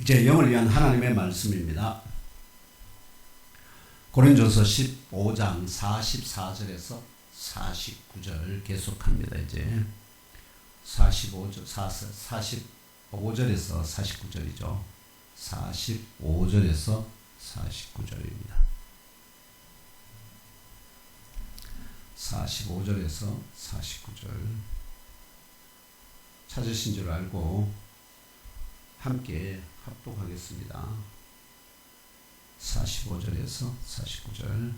이제 영을 위한 하나님의 말씀입니다. 고린도서 15장 44절에서 49절 계속합니다. 이제 45절에서 49절이죠. 45절에서 49절입니다. 45절에서 49절 찾으신 줄 알고 함께 합독하겠습니다. 45절에서 49절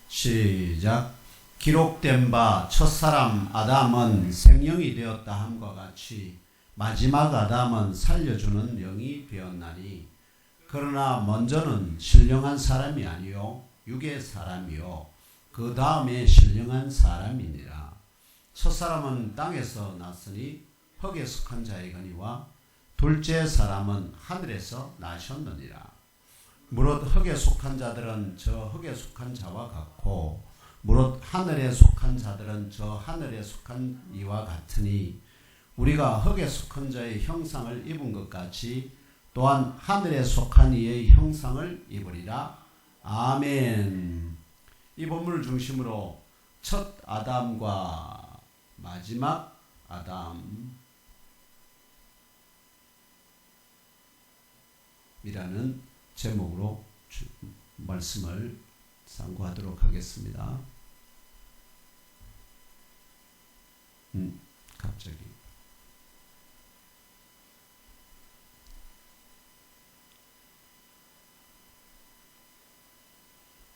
시작. 기록된 바 첫사람 아담은 생령이 되었다 함과 같이 마지막 아담은 살려주는 영이 되었나니 그러나 먼저는 신령한 사람이 아니요 육의 사람이요 그 다음에 신령한 사람이니라. 첫사람은 땅에서 났으니 흙에 속한 자이거니와 둘째 사람은 하늘에서 나셨느니라. 무릇 흙에 속한 자들은 저 흙에 속한 자와 같고 무릇 하늘에 속한 자들은 저 하늘에 속한 이와 같으니 우리가 흙에 속한 자의 형상을 입은 것 같이 또한 하늘에 속한 이의 형상을 입으리라. 아멘. 이 본문을 중심으로 첫 아담과 마지막 아담이라는 제목으로 말씀을 상고하도록 하겠습니다. 갑자기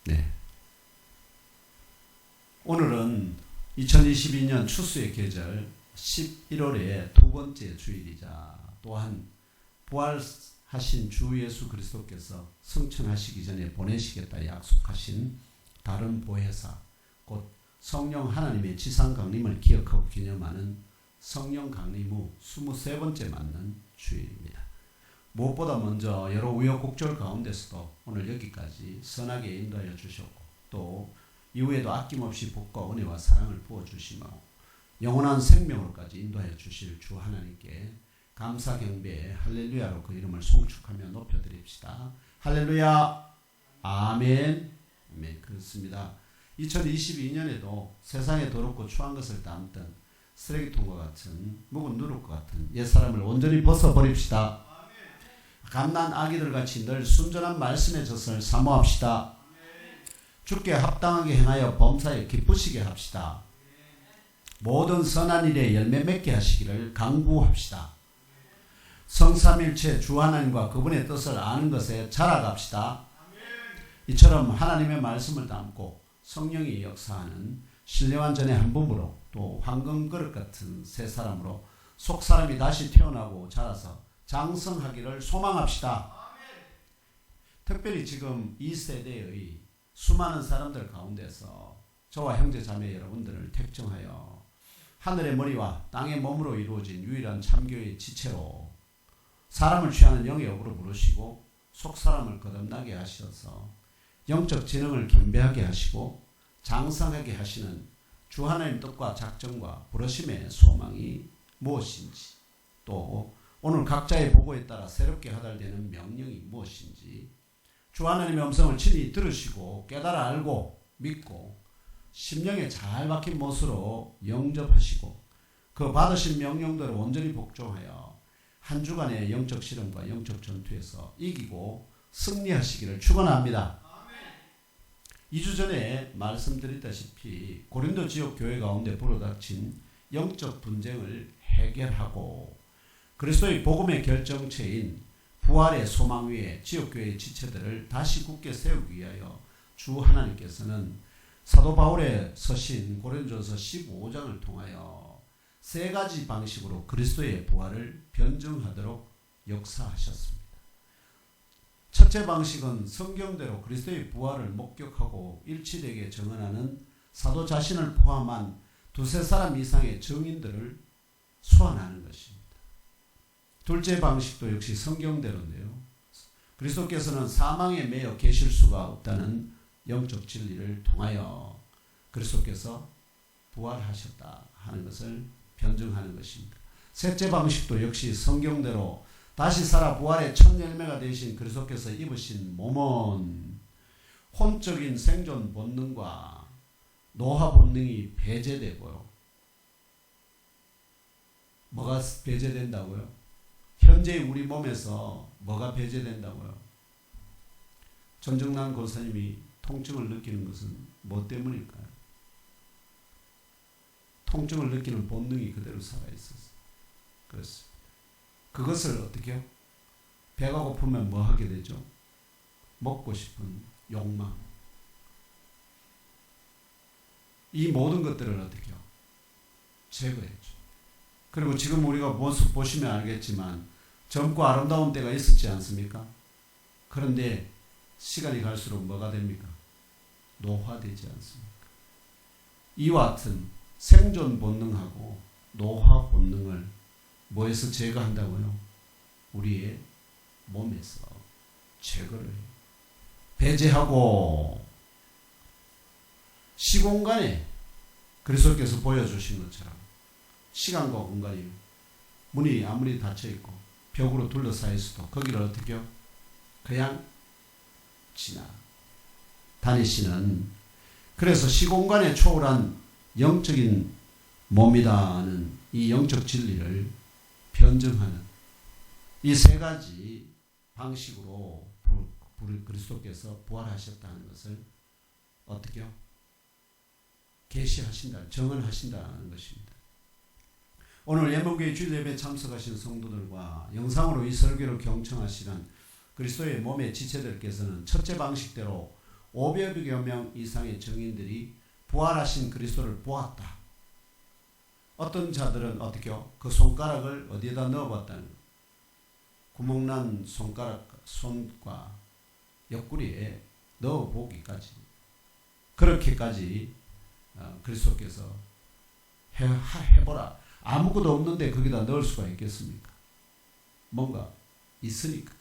네. 오늘은 2022년 추수의 계절 11월의 두 번째 주일이자 또한 부활하신 주 예수 그리스도께서 승천하시기 전에 보내시겠다 약속하신 다른 보혜사 곧 성령 하나님의 지상 강림을 기억하고 기념하는 성령 강림 후 23번째 맞는 주일입니다. 무엇보다 먼저 여러 우여곡절 가운데서도 오늘 여기까지 선하게 인도하여 주셨고 또 이후에도 아낌없이 복과 은혜와 사랑을 부어주시며 영원한 생명으로까지 인도하여 주실 주 하나님께 감사 경배 할렐루야로 그 이름을 송축하며 높여드립시다. 할렐루야. 아멘. 아멘. 그렇습니다. 2022년에도 세상에 더럽고 추한 것을 담던 쓰레기통과 같은 묵은 누룩과 같은 옛사람을 온전히 벗어버립시다. 갓난 아기들 같이 늘 순전한 말씀의 젖을 사모합시다. 주께 합당하게 행하여 범사에 기쁘시게 합시다. 모든 선한 일에 열매 맺게 하시기를 강구합시다. 성삼일체 주 하나님과 그분의 뜻을 아는 것에 자라갑시다. 이처럼 하나님의 말씀을 담고 성령이 역사하는 신령한 전의 한 부부로 또 황금 그릇 같은 새 사람으로 속 사람이 다시 태어나고 자라서 장성하기를 소망합시다. 특별히 지금 이 세대의 수많은 사람들 가운데서 저와 형제 자매 여러분들을 택정하여 하늘의 머리와 땅의 몸으로 이루어진 유일한 참교의 지체로 사람을 취하는 영의 업으로 부르시고 속 사람을 거듭나게 하셔서 영적 지능을 겸비하게 하시고 장성하게 하시는 주 하나님 뜻과 작정과 부르심의 소망이 무엇인지 또 오늘 각자의 보고에 따라 새롭게 하달되는 명령이 무엇인지 주 하나님의 음성을 친히 들으시고 깨달아 알고 믿고 심령에 잘 박힌 못으로 영접하시고 그 받으신 명령대로 온전히 복종하여 한 주간의 영적 실험과 영적 전투에서 이기고 승리하시기를 축원합니다. 2주 전에 말씀드렸다시피 고린도 지역 교회 가운데 불어닥친 영적 분쟁을 해결하고 그리스도의 복음의 결정체인 부활의 소망 위에 지역교회의 지체들을 다시 굳게 세우기 위하여 주 하나님께서는 사도 바울의 서신 고린도전서 15장을 통하여 세 가지 방식으로 그리스도의 부활을 변증하도록 역사하셨습니다. 첫째 방식은 성경대로 그리스도의 부활을 목격하고 일치되게 증언하는 사도 자신을 포함한 두세 사람 이상의 증인들을 소환하는 것입니다. 둘째 방식도 역시 성경대로인데요. 그리스도께서는 사망에 매여 계실 수가 없다는 영적 진리를 통하여 그리스도께서 부활하셨다 하는 것을 변증하는 것입니다. 셋째 방식도 역시 성경대로 다시 살아 부활의 첫 열매가 되신 그리스도께서 입으신 몸은 혼적인 생존 본능과 노화 본능이 배제되고요. 뭐가 배제된다고요? 현재 우리 몸에서 뭐가 배제된다고요? 전정남 권사님이 통증을 느끼는 것은 뭐 때문일까요? 통증을 느끼는 본능이 그대로 살아있었어요. 그렇습니다. 그것을 어떻게 해요? 배가 고프면 뭐 하게 되죠? 먹고 싶은 욕망. 이 모든 것들을 어떻게 해요? 제거했죠. 그리고 지금 우리가 모습 보시면 알겠지만 젊고 아름다운 때가 있었지 않습니까? 그런데 시간이 갈수록 뭐가 됩니까? 노화되지 않습니까? 이와 같은 생존 본능하고 노화 본능을 뭐에서 제거한다고요? 우리의 몸에서 제거를 해요. 배제하고 시공간에 그리스도께서 보여주신 것처럼 시간과 공간이 문이 아무리 닫혀있고 벽으로 둘러싸여 있어도 거기를 어떻게 해요? 그냥 지나 다니시는, 그래서 시공간에 초월한 영적인 몸이라는 이 영적 진리를 변증하는 이 세 가지 방식으로 그리스도께서 부활하셨다는 것을 어떻게 해요? 계시하신다, 정언하신다는 것입니다. 오늘 예목교회 주일 예배에 참석하신 성도들과 영상으로 이 설교를 경청하시는 그리스도의 몸의 지체들께서는 첫째 방식대로 500여 명 이상의 증인들이 부활하신 그리스도를 보았다. 어떤 자들은 어떻게요? 그 손가락을 어디에다 넣어봤다는 거예요. 구멍난 손과 옆구리에 넣어보기까지, 그렇게까지 그리스도께서 해보라. 아무것도 없는데 거기다 넣을 수가 있겠습니까? 뭔가 있으니까.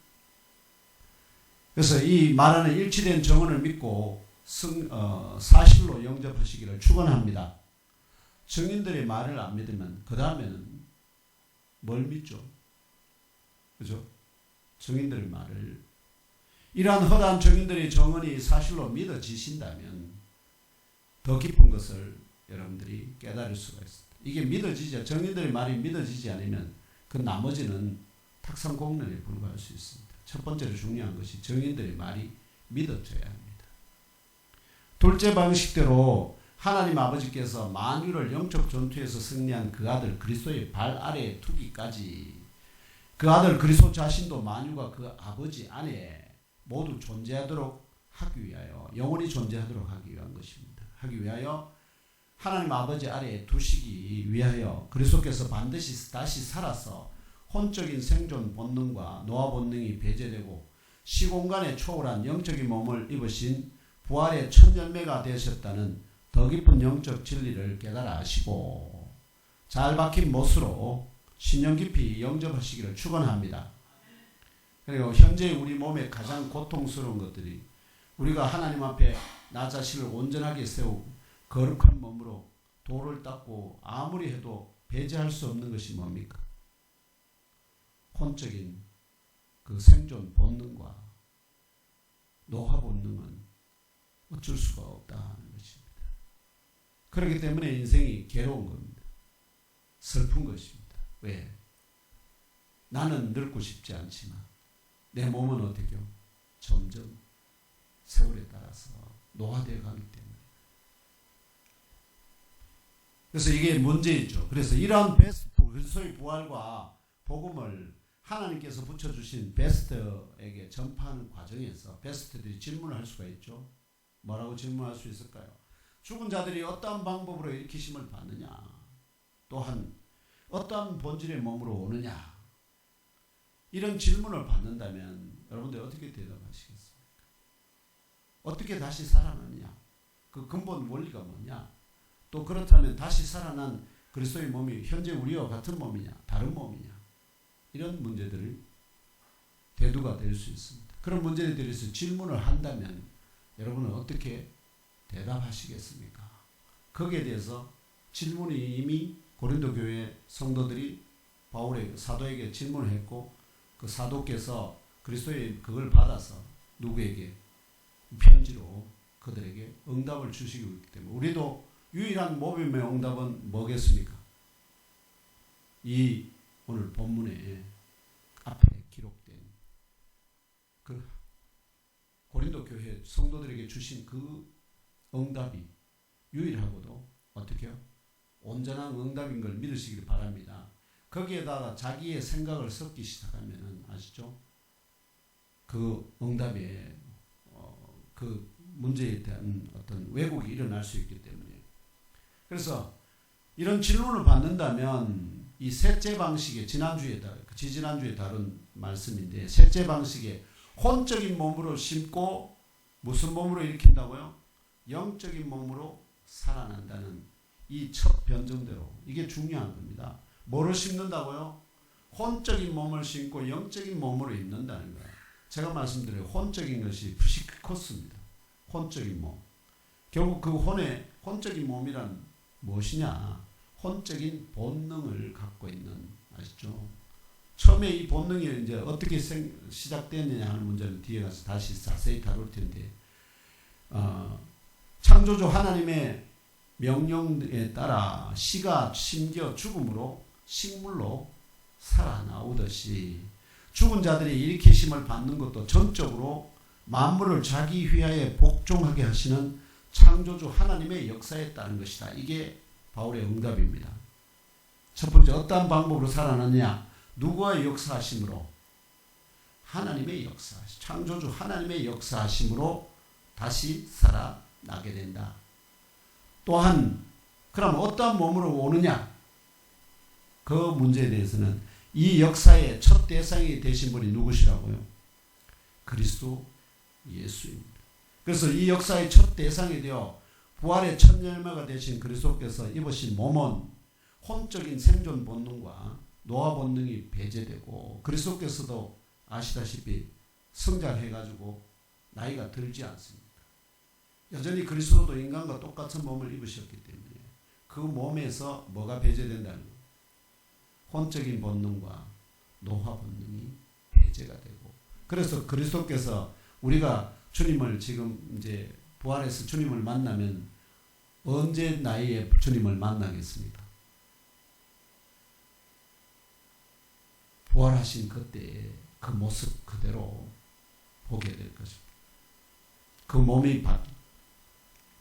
그래서 이 말하는 일치된 정언을 믿고 사실로 영접하시기를 축원합니다. 증인들의 말을 안 믿으면 그 다음에는 뭘 믿죠? 그죠? 증인들의 말을, 이러한 허다한 증인들의 정언이 사실로 믿어지신다면 더 깊은 것을 여러분들이 깨달을 수가 있습니다. 이게 믿어지죠. 증인들의 말이 믿어지지 않으면 그 나머지는 탁상공론에 불과할 수 있습니다. 첫 번째로 중요한 것이 증인들의 말이 믿어져야 합니다. 둘째 방식대로 하나님 아버지께서 만유를 영적 전투에서 승리한 그 아들 그리스도의 발 아래에 두기까지, 그 아들 그리스도 자신도 만유가 그 아버지 안에 모두 존재하도록 하기 위하여, 영원히 존재하도록 하기 위한 것입니다. 하기 위하여 하나님 아버지 아래에 두시기 위하여 그리스도께서 반드시 다시 살아서 혼적인 생존 본능과 노화 본능이 배제되고 시공간에 초월한 영적인 몸을 입으신 부활의 첫 열매가 되셨다는 더 깊은 영적 진리를 깨달아 아시고 잘 박힌 못으로 신령 깊이 영접하시기를 축원합니다. 그리고 현재 우리 몸에 가장 고통스러운 것들이, 우리가 하나님 앞에 나 자신을 온전하게 세우고 거룩한 몸으로 돌을 닦고 아무리 해도 배제할 수 없는 것이 뭡니까? 혼적인 그 생존 본능과 노화 본능은 어쩔 수가 없다는 것입니다. 그렇기 때문에 인생이 괴로운 겁니다. 슬픈 것입니다. 왜? 나는 늙고 싶지 않지만 내 몸은 어떻게 해요? 점점 세월에 따라서 노화되어 가기 때문에. 그래서 이게 문제이죠. 그래서 이러한 그리스도의 부활과 복음을 하나님께서 붙여주신 베스트에게 전파하는 과정에서 베스트들이 질문을 할 수가 있죠. 뭐라고 질문할 수 있을까요? 죽은 자들이 어떠한 방법으로 일으키심을 받느냐, 또한 어떠한 본질의 몸으로 오느냐, 이런 질문을 받는다면 여러분들 어떻게 대답하시겠습니까? 어떻게 다시 살아나느냐, 그 근본 원리가 뭐냐, 또 그렇다면 다시 살아난 그리스도의 몸이 현재 우리와 같은 몸이냐 다른 몸이냐, 이런 문제들을 대두가 될 수 있습니다. 그런 문제에 대해서 질문을 한다면 여러분은 어떻게 대답하시겠습니까? 거기에 대해서 질문이 이미 고린도 교회 성도들이 바울의 사도에게 질문을 했고 그 사도께서 그리스도의 그걸 받아서 누구에게 편지로 그들에게 응답을 주시기 때문에 우리도 유일한 모범의 응답은 뭐겠습니까? 이 오늘 본문에 앞에 기록된 그 고린도 교회 성도들에게 주신 그 응답이 유일하고도 어떻게 해요? 온전한 응답인 걸 믿으시길 바랍니다. 거기에다가 자기의 생각을 섞기 시작하면 아시죠? 그 응답에 그 문제에 대한 어떤 왜곡이 일어날 수 있기 때문에 그래서 이런 질문을 받는다면 이 셋째 방식의 지난주에 다룬 말씀인데 셋째 방식의 혼적인 몸으로 심고 무슨 몸으로 일으킨다고요? 영적인 몸으로 살아난다는 이 첫 변정대로 이게 중요한 겁니다. 뭐를 심는다고요? 혼적인 몸을 심고 영적인 몸으로 입는다는 거예요. 제가 말씀드려요. 혼적인 것이 프시코스입니다. 혼적인 몸. 결국 그 혼적인 몸이란 무엇이냐? 혼적인 본능을 갖고 있는, 아시죠? 처음에 이 본능이 이제 어떻게 시작됐느냐 하는 문제는 뒤에 가서 다시 자세히 다룰 텐데, 창조주 하나님의 명령에 따라 씨가 심겨 죽음으로 식물로 살아나오듯이 죽은 자들이 일으키심을 받는 것도 전적으로 만물을 자기 휘하에 복종하게 하시는 창조주 하나님의 역사에 따른 것이다. 이게 바울의 응답입니다. 첫 번째, 어떠한 방법으로 살아났냐? 누구의 역사하심으로? 하나님의 역사, 창조주 하나님의 역사하심으로 다시 살아나게 된다. 또한 그럼 어떠한 몸으로 오느냐? 그 문제에 대해서는 이 역사의 첫 대상이 되신 분이 누구시라고요? 그리스도 예수입니다. 그래서 이 역사의 첫 대상이 되어 부활의 첫 열매가 되신 그리스도께서 입으신 몸은 혼적인 생존 본능과 노화 본능이 배제되고 그리스도께서도 아시다시피 성장해가지고 나이가 들지 않습니다. 여전히 그리스도도 인간과 똑같은 몸을 입으셨기 때문에 그 몸에서 뭐가 배제된다는 거예요? 혼적인 본능과 노화 본능이 배제가 되고 그래서 그리스도께서 우리가 주님을 지금 이제 부활해서 주님을 만나면 언제 나이에 주님을 만나겠습니까? 부활하신 그때의 그 모습 그대로 보게 될 것입니다. 그 몸이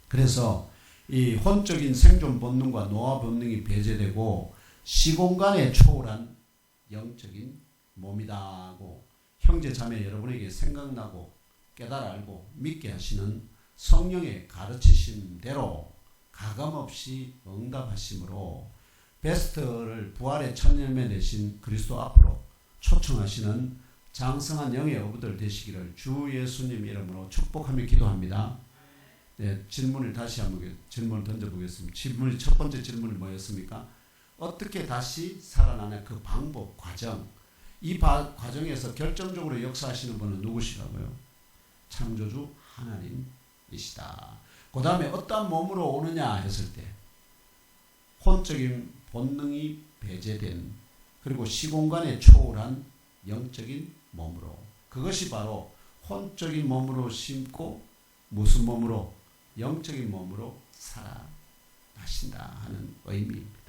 그래서 이 혼적인 생존 본능과 노화 본능이 배제되고 시공간에 초월한 영적인 몸이다고 형제 자매 여러분에게 생각나고 깨달아 알고 믿게 하시는 성령의 가르치심대로 가감없이 응답하심으로 베스트를 부활의 첫 열매 되신 그리스도 앞으로 초청하시는 장성한 영의 어부들 되시기를 주 예수님 이름으로 축복하며 기도합니다. 네, 질문을 다시 한번 질문을 던져보겠습니다. 첫 번째 질문이 뭐였습니까? 어떻게 다시 살아나는 그 방법, 과정. 이 과정에서 결정적으로 역사하시는 분은 누구시라고요? 창조주 하나님이시다. 그 다음에 어떤 몸으로 오느냐 했을 때 혼적인 본능이 배제된 그리고 시공간에 초월한 영적인 몸으로 그것이 바로 혼적인 몸으로 심고 무슨 몸으로? 영적인 몸으로 살아나신다 하는 의미입니다.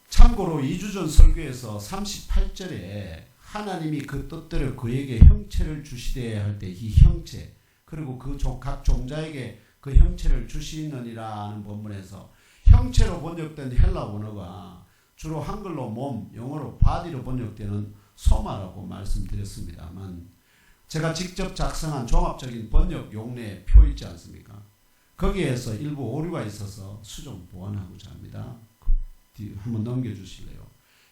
참고로 2주 전 설교에서 38절에 하나님이 그 뜻대로 그에게 형체를 주시되어야 할 때 이 형체 그리고 그 각 종자에게 그 형체를 주시느니라 하는 본문에서 형체로 번역된 헬라 원어가 주로 한글로 몸, 영어로 body로 번역되는 소마라고 말씀드렸습니다만 제가 직접 작성한 종합적인 번역 용례 표 있지 않습니까? 거기에서 일부 오류가 있어서 수정 보완하고자 합니다. 한번 넘겨주실래요?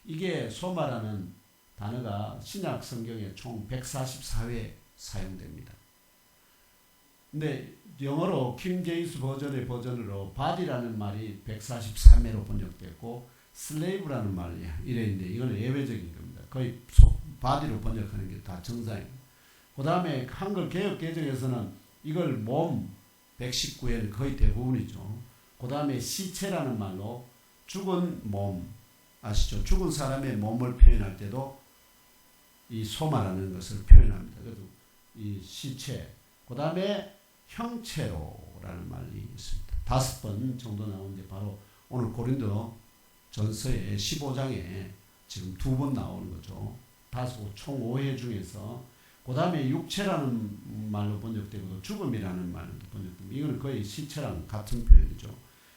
이게 소마라는 단어가 신약 성경에 총 144회 사용됩니다. 근데 영어로 킹 제임스 버전의 버전으로 body라는 말이 143회로 번역됐고 slave라는 말이 1회인데 이건 예외적인 겁니다. 거의 body로 번역하는 게 다 정상입니다. 그 다음에 한글 개역 개정에서는 이걸 몸 119회는 거의 대부분이죠. 그 다음에 시체라는 말로 죽은 몸 아시죠? 죽은 사람의 몸을 표현할 때도 이 소마라는 것을 표현합니다. 그래도 이 시체, 그 다음에 형체로라는 말이 있습니다. 5번 정도 나오는데 바로 오늘 고린도 전서의 15장에 지금 2번 나오는 거죠. 총 5회 중에서 그 다음에 육체라는 말로 번역되고 죽음이라는 말로 번역됩니다. 이거는 거의 시체랑 같은 표현이죠.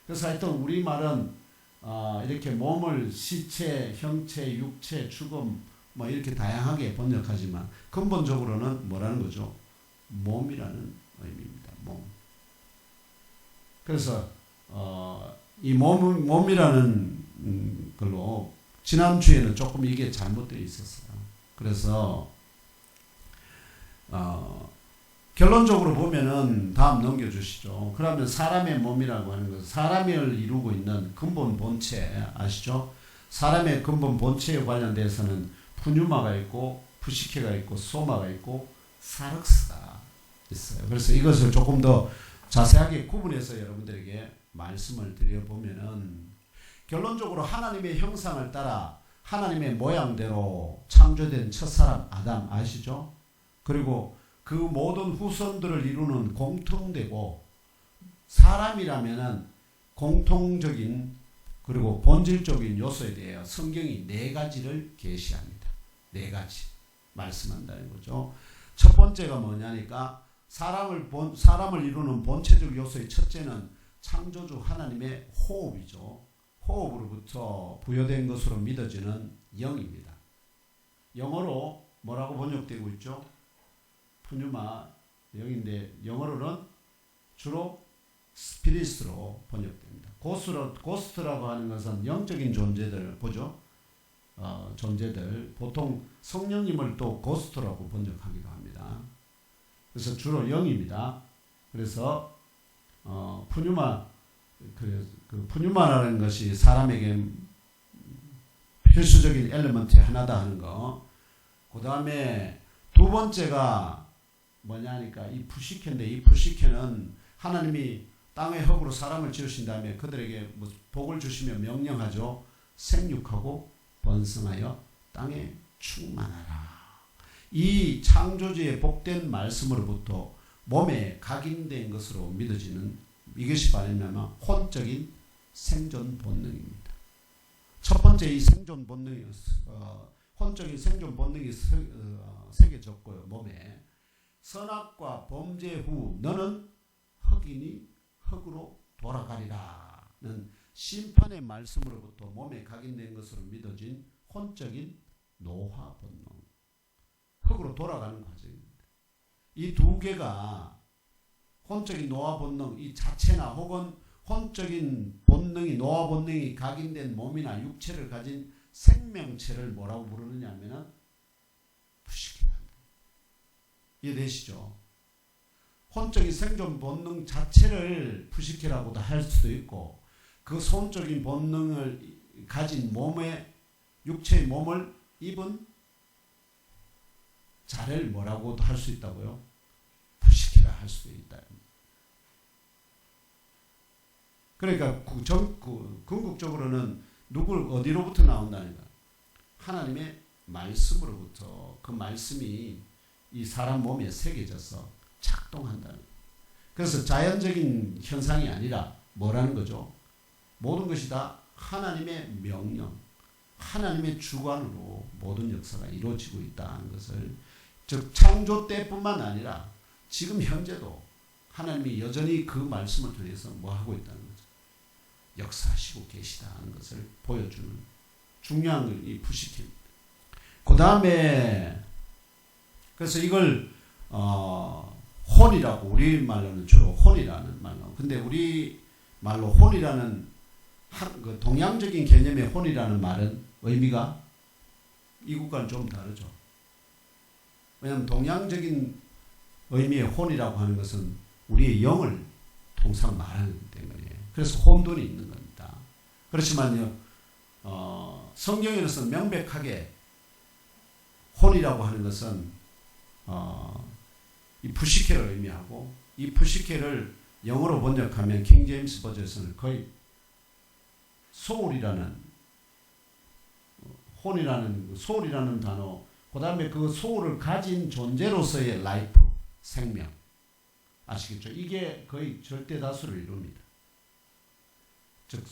그래서 하여튼 우리말은 이렇게 몸을 시체, 형체, 육체, 죽음 뭐 이렇게 다양하게 번역하지만 근본적으로는 뭐라는 거죠? 몸이라는 의미입니다. 몸. 그래서 이 몸이라는 걸로 지난주에는 조금 이게 잘못되어 있었어요. 그래서 결론적으로 보면은 다음 넘겨주시죠. 그러면 사람의 몸이라고 하는 것은 사람을 이루고 있는 근본 본체 아시죠? 사람의 근본 본체에 관련돼서는 푸뉴마가 있고 푸시케가 있고 소마가 있고 사륵스가 있어요. 그래서 이것을 조금 더 자세하게 구분해서 여러분들에게 말씀을 드려보면은 결론적으로 하나님의 형상을 따라 하나님의 모양대로 창조된 첫사람 아담 아시죠? 그리고 그 모든 후손들을 이루는 공통되고 사람이라면은 공통적인 그리고 본질적인 요소에 대해 성경이 4가지를 계시합니다. 4가지 말씀한다는 거죠. 첫 번째가 뭐냐니까 사람을 이루는 본체적 요소의 첫째는 창조주 하나님의 호흡이죠. 호흡으로부터 부여된 것으로 믿어지는 영입니다. 영어로 뭐라고 번역되고 있죠? 푸뉴마 영인데 영어로는 주로 스피리스로 번역됩니다. 고스트라고 하는 것은 영적인 존재들 보죠. 존재들 보통 성령님을 또 고스트라고 번역하기도 합니다. 그래서 주로 영입니다. 그래서 푸뉴마 그 푸뉴마라는 것이 사람에게 필수적인 엘리먼트의 하나다 하는 거. 그 다음에 두 번째가 뭐냐니까 이 푸시케인데 이 푸시케는 하나님이 땅의 흙으로 사람을 지으신 다음에 그들에게 뭐 복을 주시며 명령하죠. 생육하고 번성하여 땅에 충만하라. 이 창조주의 복된 말씀으로부터 몸에 각인된 것으로 믿어지는 이것이 뭐냐면 혼적인 생존 본능입니다. 첫 번째 이 생존 본능이 혼적인 생존 본능이 새겨졌고요. 몸에 선악과 범죄 후 너는 흑이니 흑으로 돌아가리라는 심판의 말씀으로부터 몸에 각인된 것으로 믿어진 혼적인 노화 본능, 흑으로 돌아가는 과정입니다. 이 두 개가 혼적인 노화 본능 이 자체나 혹은 혼적인 본능이 노화 본능이 각인된 몸이나 육체를 가진 생명체를 뭐라고 부르느냐 하면은 푸시키다. 이해되시죠? 혼적인 생존 본능 자체를 푸시키라고도 할 수도 있고 그 혼적인 본능을 가진 몸의 육체의 몸을 입은 자를 뭐라고도 할 수 있다고요? 푸시키라 할 수도 있다. 그러니까 궁극적으로는 누굴 어디로부터 나온다니까? 하나님의 말씀으로부터 그 말씀이 이 사람 몸에 새겨져서 작동한다는 거예요. 그래서 자연적인 현상이 아니라 뭐라는 거죠? 모든 것이 다 하나님의 명령, 하나님의 주관으로 모든 역사가 이루어지고 있다는 것을 즉 창조 때뿐만 아니라 지금 현재도 하나님이 여전히 그 말씀을 통해서 뭐 하고 있다는 거죠. 역사하시고 계시다는 것을 보여주는 중요한 걸 이 푸시킵니다. 그 다음에 그래서 이걸 혼이라고 우리말로는 주로 혼이라는 말로 근데 우리말로 혼이라는 그 동양적인 개념의 혼이라는 말은 의미가 이국과는 좀 다르죠. 왜냐하면 동양적인 의미의 혼이라고 하는 것은 우리의 영을 통상 말하기 때문에 그래서 혼돈이 있는 겁니다. 그렇지만요 성경에서는 명백하게 혼이라고 하는 것은 이 푸시케를 의미하고 이 푸시케를 영어로 번역하면 킹 제임스 버전에서는 거의 소울이라는 혼이라는 그 소울이라는 단어, 그 다음에 그 소울을 가진 존재로서의 라이프, 생명. 아시겠죠? 이게 거의 절대 다수를 이룹니다. 즉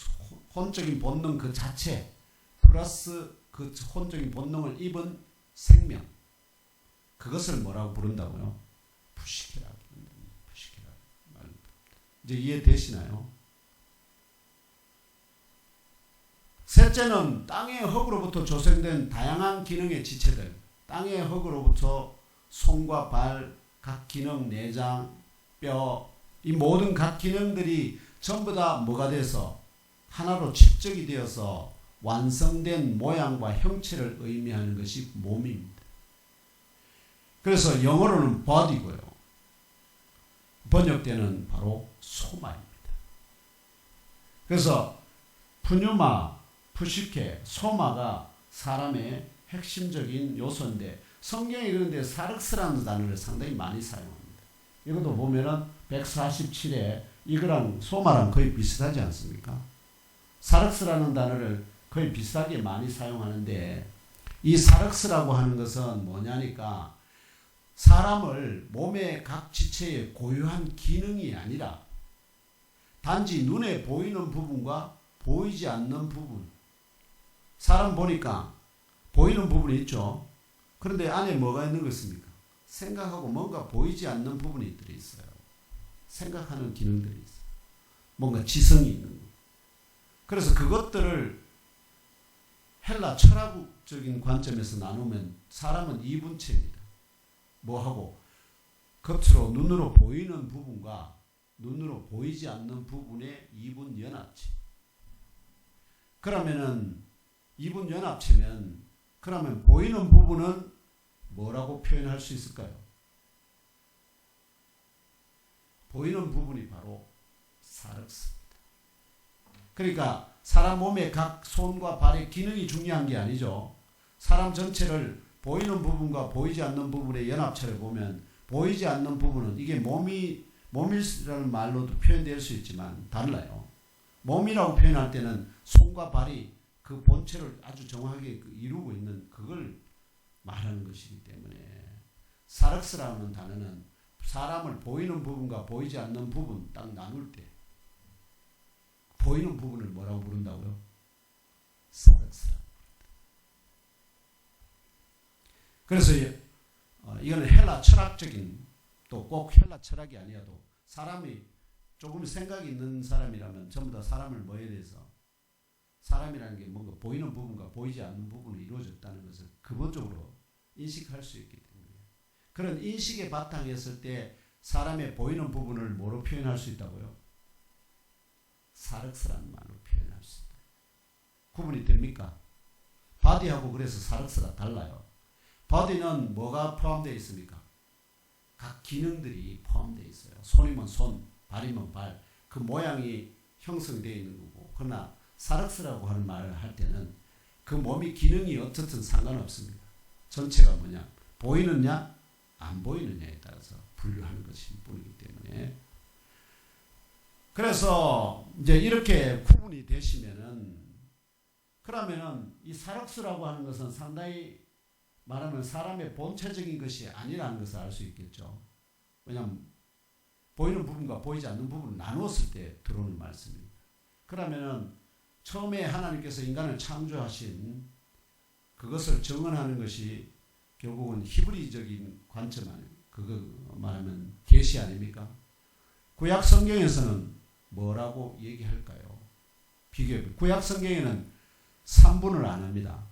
혼적인 본능 그 자체 플러스 그 혼적인 본능을 입은 생명, 그것을 뭐라고 부른다고요? 푸시케라고 부른다. 푸시케라고 말입니다. 이제 이해되시나요? 셋째는 땅의 흙으로부터 조성된 다양한 기능의 지체들, 땅의 흙으로부터 손과 발, 각 기능, 내장, 뼈, 이 모든 각 기능들이 전부 다 뭐가 돼서 하나로 칩적이 되어서 완성된 모양과 형체를 의미하는 것이 몸입니다. 그래서 영어로는 body고요. 번역되는 바로 소마입니다. 그래서 푸뉴마, 푸시케, 소마가 사람의 핵심적인 요소인데 성경이 그런데 사륵스라는 단어를 상당히 많이 사용합니다. 이것도 보면은 147에 이거랑 소마랑 거의 비슷하지 않습니까? 사륵스라는 단어를 거의 비슷하게 많이 사용하는데 이 사륵스라고 하는 것은 뭐냐니까 사람을 몸의 각 지체의 고유한 기능이 아니라 단지 눈에 보이는 부분과 보이지 않는 부분. 사람 보니까 보이는 부분이 있죠. 그런데 안에 뭐가 있는 것입니까? 생각하고 뭔가 보이지 않는 부분이 들어있어요. 생각하는 기능들이 있어요. 뭔가 지성이 있는 거. 그래서 그것들을 헬라 철학적인 관점에서 나누면 사람은 이분체입니다. 뭐하고? 겉으로 눈으로 보이는 부분과 눈으로 보이지 않는 부분의 이분 연합체. 그러면은 이분 연합체면 그러면 보이는 부분은 뭐라고 표현할 수 있을까요? 보이는 부분이 바로 사륵스입니다. 그러니까 사람 몸의 각 손과 발의 기능이 중요한 게 아니죠. 사람 전체를 보이는 부분과 보이지 않는 부분의 연합체를 보면 보이지 않는 부분은 이게 몸이라는 말로도 표현될 수 있지만 달라요. 몸이라고 표현할 때는 손과 발이 그 본체를 아주 정확하게 이루고 있는 그걸 말하는 것이기 때문에 사륵스라는 단어는 사람을 보이는 부분과 보이지 않는 부분 딱 나눌 때 보이는 부분을 뭐라고 부른다고요? 사륵스라. 그래서 이거는 헬라 철학적인 또 꼭 헬라 철학이 아니어도 사람이 조금 생각이 있는 사람이라면 전부 다 사람을 뭐에 대해서 사람이라는 게 뭔가 보이는 부분과 보이지 않는 부분으로 이루어졌다는 것을 근본적으로 인식할 수 있기 때문에 그런 인식의 바탕에 있을 때 사람의 보이는 부분을 뭐로 표현할 수 있다고요? 사륵스라는 말로 표현할 수 있다. 구분이 됩니까? 바디하고 그래서 사륵스가 달라요. 바디는 뭐가 포함되어 있습니까? 각 기능들이 포함되어 있어요. 손이면 손, 발이면 발, 그 모양이 형성되어 있는 거고 그러나 사륵스라고 하는 말을 할 때는 그 몸이 기능이 어떻든 상관없습니다. 전체가 뭐냐? 보이느냐? 안 보이느냐에 따라서 분류하는 것일 뿐이기 때문에 그래서 이제 이렇게 구분이 되시면은 그러면은 이 사륵스라고 하는 것은 상당히 말하면 사람의 본체적인 것이 아니라는 것을 알 수 있겠죠. 왜냐하면 보이는 부분과 보이지 않는 부분을 나누었을 때 들어오는 말씀입니다. 그러면은 처음에 하나님께서 인간을 창조하신 그것을 정언하는 것이 결국은 히브리적인 관점 아니에요. 그거 말하면 계시 아닙니까? 구약 성경에서는 뭐라고 얘기할까요? 비교해. 구약 성경에는 3분을 안 합니다.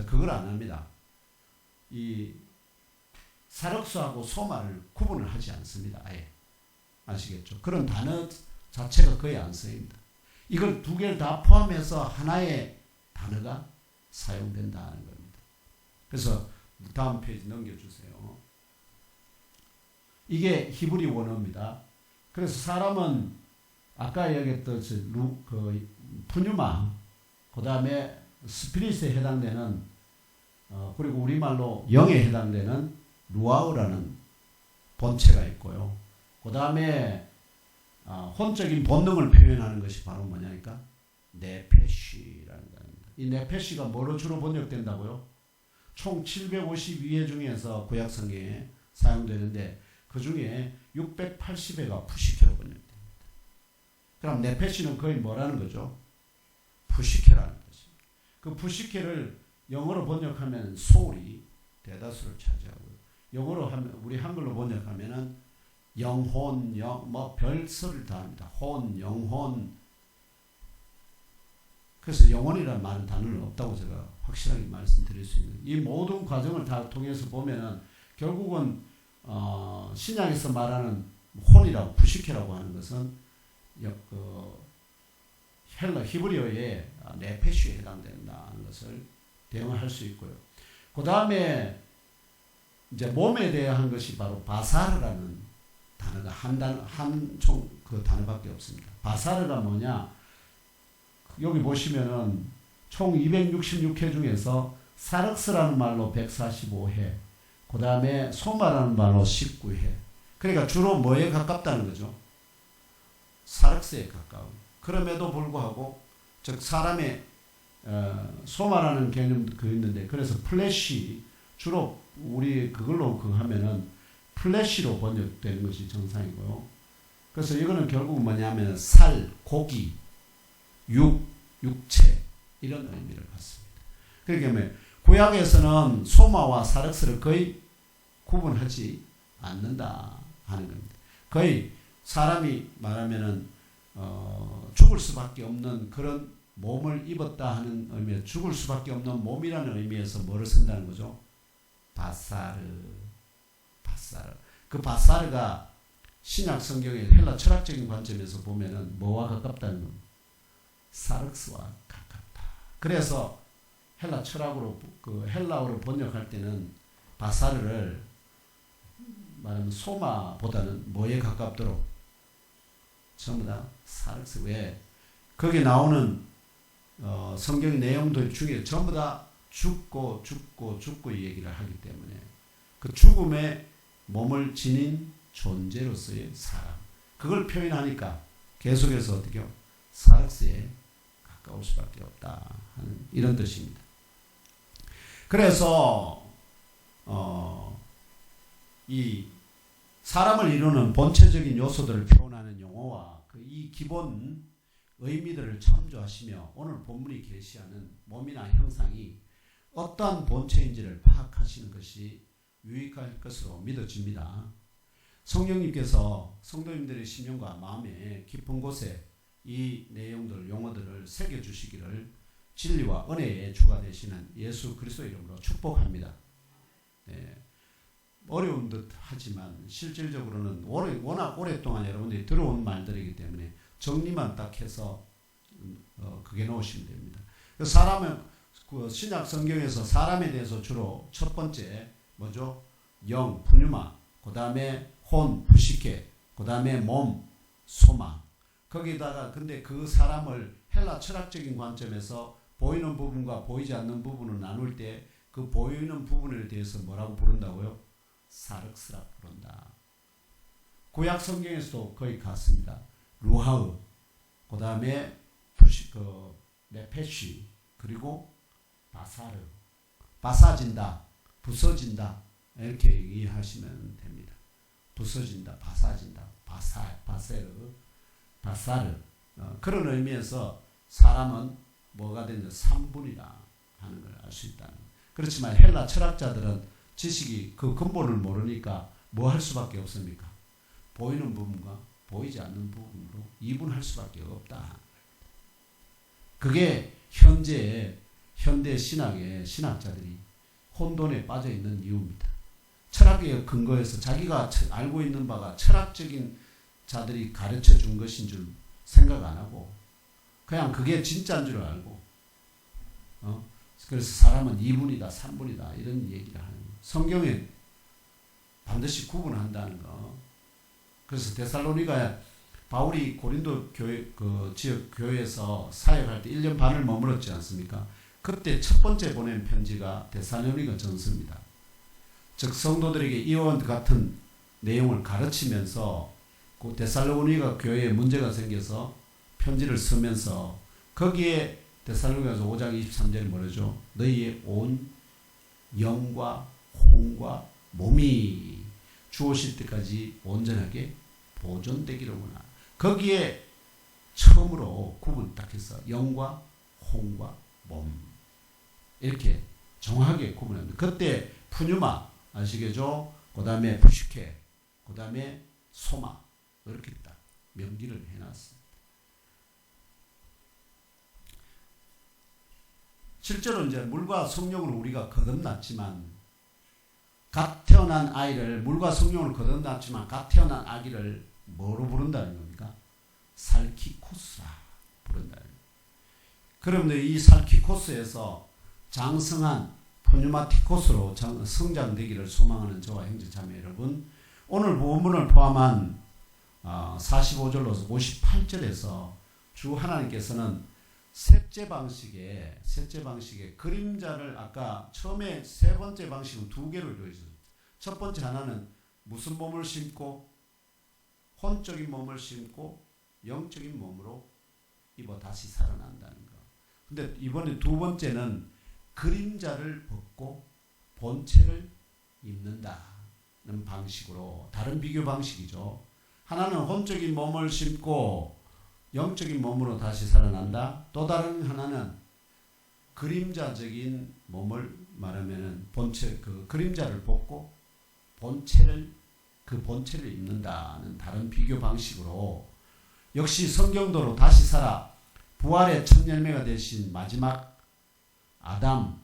그걸 안 합니다. 이 사륵스하고 소마를 구분을 하지 않습니다. 아예. 아시겠죠? 그런 단어 자체가 거의 안 쓰입니다. 이걸 두 개를 다 포함해서 하나의 단어가 사용된다는 겁니다. 그래서 다음 페이지 넘겨주세요. 이게 히브리 원어입니다. 그래서 사람은 아까 얘기했던 푸뉴마, 그 다음에 스피릿에 해당되는 그리고 우리말로 영에 해당되는 루아우라는 본체가 있고요. 그 다음에 혼적인 본능을 표현하는 것이 바로 뭐냐니까 네페시라는 겁니다. 이 네페시가 뭐로 주로 번역된다고요? 총 752회 중에서 구약 성경에 사용되는데 그 중에 680회가 푸시케로 번역됩니다. 그럼 네페시는 거의 뭐라는 거죠? 푸시케라는 것입니다. 그 푸시케를 영어로 번역하면 소울이 대다수를 차지하고요. 영어로 하면 우리 한글로 번역하면은 영혼, 뭐 별소리를 다 합니다. 혼, 영혼. 그래서 영혼이라는 말은 단어는 없다고 제가 확실하게 말씀드릴 수 있는. 이 모든 과정을 다 통해서 보면은 결국은 신약에서 말하는 혼이라고 푸시케라고 하는 것은 헬라 히브리어의 네페시에 해당된다는 것을 대응할 수 있고요. 그 다음에 이제 몸에 대한 것이 바로 바사르라는 단어가 한총 그 단어밖에 없습니다. 바사르가 뭐냐? 여기 보시면은 총 266회 중에서 사륵스라는 말로 145회, 그 다음에 소마라는 말로 19회. 그러니까 주로 뭐에 가깝다는 거죠? 사륵스에 가까운. 그럼에도 불구하고 즉 사람의 소마라는 개념도 있는데 그래서 플래시 주로 우리 그걸로 하면은 플래시로 번역되는 것이 정상이고요. 그래서 이거는 결국 뭐냐면 살, 고기, 육체 이런 의미를 갖습니다. 그러니까 구약에서는 소마와 사륵스를 거의 구분하지 않는다 하는 겁니다. 거의 사람이 말하면은 죽을 수밖에 없는 그런 몸을 입었다 하는 의미에서 죽을 수밖에 없는 몸이라는 의미에서 뭐를 쓴다는 거죠? 바사르. 그 바사르가 신약 성경의 헬라 철학적인 관점에서 보면은 뭐와 가깝다는 겁니다. 사륵스와 가깝다. 그래서 헬라 철학으로 그 헬라어로 번역할 때는 바사르를 말하면 소마보다는 뭐에 가깝도록 전부 다 사륵스. 왜? 거기 나오는 성경 내용들 중에 전부 다 죽고 이 얘기를 하기 때문에 그 죽음의 몸을 지닌 존재로서의 사람. 그걸 표현하니까 계속해서 어떻게요? 사륵스에 가까울 수밖에 없다 하는 이런 뜻입니다. 그래서 이 사람을 이루는 본체적인 요소들을 표현하는 용어와 이 기본 의미들을 참조하시며 오늘 본문이 계시하는 몸이나 형상이 어떠한 본체인지를 파악하시는 것이 유익할 것으로 믿어집니다. 성령님께서 성도님들의 심령과 마음의 깊은 곳에 이 내용들, 용어들을 새겨주시기를 진리와 은혜의 주가 되시는 예수 그리스도 이름으로 축복합니다. 네. 어려운 듯 하지만 실질적으로는 워낙 오랫동안 여러분들이 들어온 말들이기 때문에 정리만 딱 해서 그게 놓으시면 됩니다. 사람은 그 신약 성경에서 사람에 대해서 주로 첫 번째 뭐죠? 영, 푸뉴마, 그 다음에 혼, 푸시케, 그 다음에 몸, 소마. 거기다가 근데 그 사람을 헬라 철학적인 관점에서 보이는 부분과 보이지 않는 부분을 나눌 때 그 보이는 부분에 대해서 뭐라고 부른다고요? 사륵스라 부른다. 구약 성경에서도 거의 같습니다. 루하우, 그 다음에 네페시, 그리고 바사르. 바사진다, 부서진다 이렇게 얘기하시면 됩니다. 부서진다, 바사진다, 바사르. 그런 의미에서 사람은 뭐가 되는지 3분이라 하는 걸 알 수 있다는 거예요. 그렇지만 헬라 철학자들은 지식이 그 근본을 모르니까 뭐 할 수밖에 없습니까? 보이는 부분과 보이지 않는 부분으로 이분할 수밖에 없다. 그게 현대 신학의 신학자들이 혼돈에 빠져 있는 이유입니다. 철학의 근거에서 자기가 알고 있는 바가 철학적인 자들이 가르쳐 준 것인 줄 생각 안 하고 그냥 그게 진짜인 줄 알고 그래서 사람은 2분이다 3분이다 이런 얘기를 하는 거예요. 성경에 반드시 구분한다는 거. 그래서 데살로니가 바울이 고린도 교회 그 지역 교회에서 사역할 때 1년 반을 머물렀지 않습니까? 그때 첫 번째 보낸 편지가 데살로니가 전서입니다. 즉 성도들에게 이와 같은 내용을 가르치면서 그 데살로니가 교회에 문제가 생겨서 편지를 쓰면서 거기에 데살로니가서 5장 23절에 뭐라죠? 너희의 온 영과 혼과 몸이 주 오실 때까지 온전하게 보존되기를 원하노라. 거기에 처음으로 구분 딱 해서 영과 혼과 몸 이렇게 정확하게 구분합니다. 그때 푸뉴마 아시겠죠? 그 다음에 푸시케, 그 다음에 소마 이렇게 딱 명기를 해놨습니다. 실제로 이제 물과 성령으로 우리가 거듭났지만 갓 태어난 아이를 물과 성령으로 거듭났지만 갓 태어난 아기를 뭐로 부른다는 겁니까? 살키코스라 부른다는 겁니다. 그러면 이 살키코스에서 장성한 푸뉴마티코스로 성장되기를 소망하는 저와 형제 자매 여러분, 오늘 본문을 포함한 45절로서 58절에서 주 하나님께서는 셋째 방식의 그림자를 아까 처음에 세 번째 방식은 두 개로 이루어졌습니다. 첫 번째 하나는 무슨 몸을 심고 혼적인 몸을 심고 영적인 몸으로 입어 다시 살아난다는 거. 근데 이번에 두 번째는 그림자를 벗고 본체를 입는다는 방식으로 다른 비교 방식이죠. 하나는 혼적인 몸을 심고 영적인 몸으로 다시 살아난다. 또 다른 하나는 그림자적인 몸을 말하면은 본체 그 그림자를 벗고 본체를 입는다는 다른 비교 방식으로 역시 성경도로 다시 살아 부활의 첫 열매가 되신 마지막 아담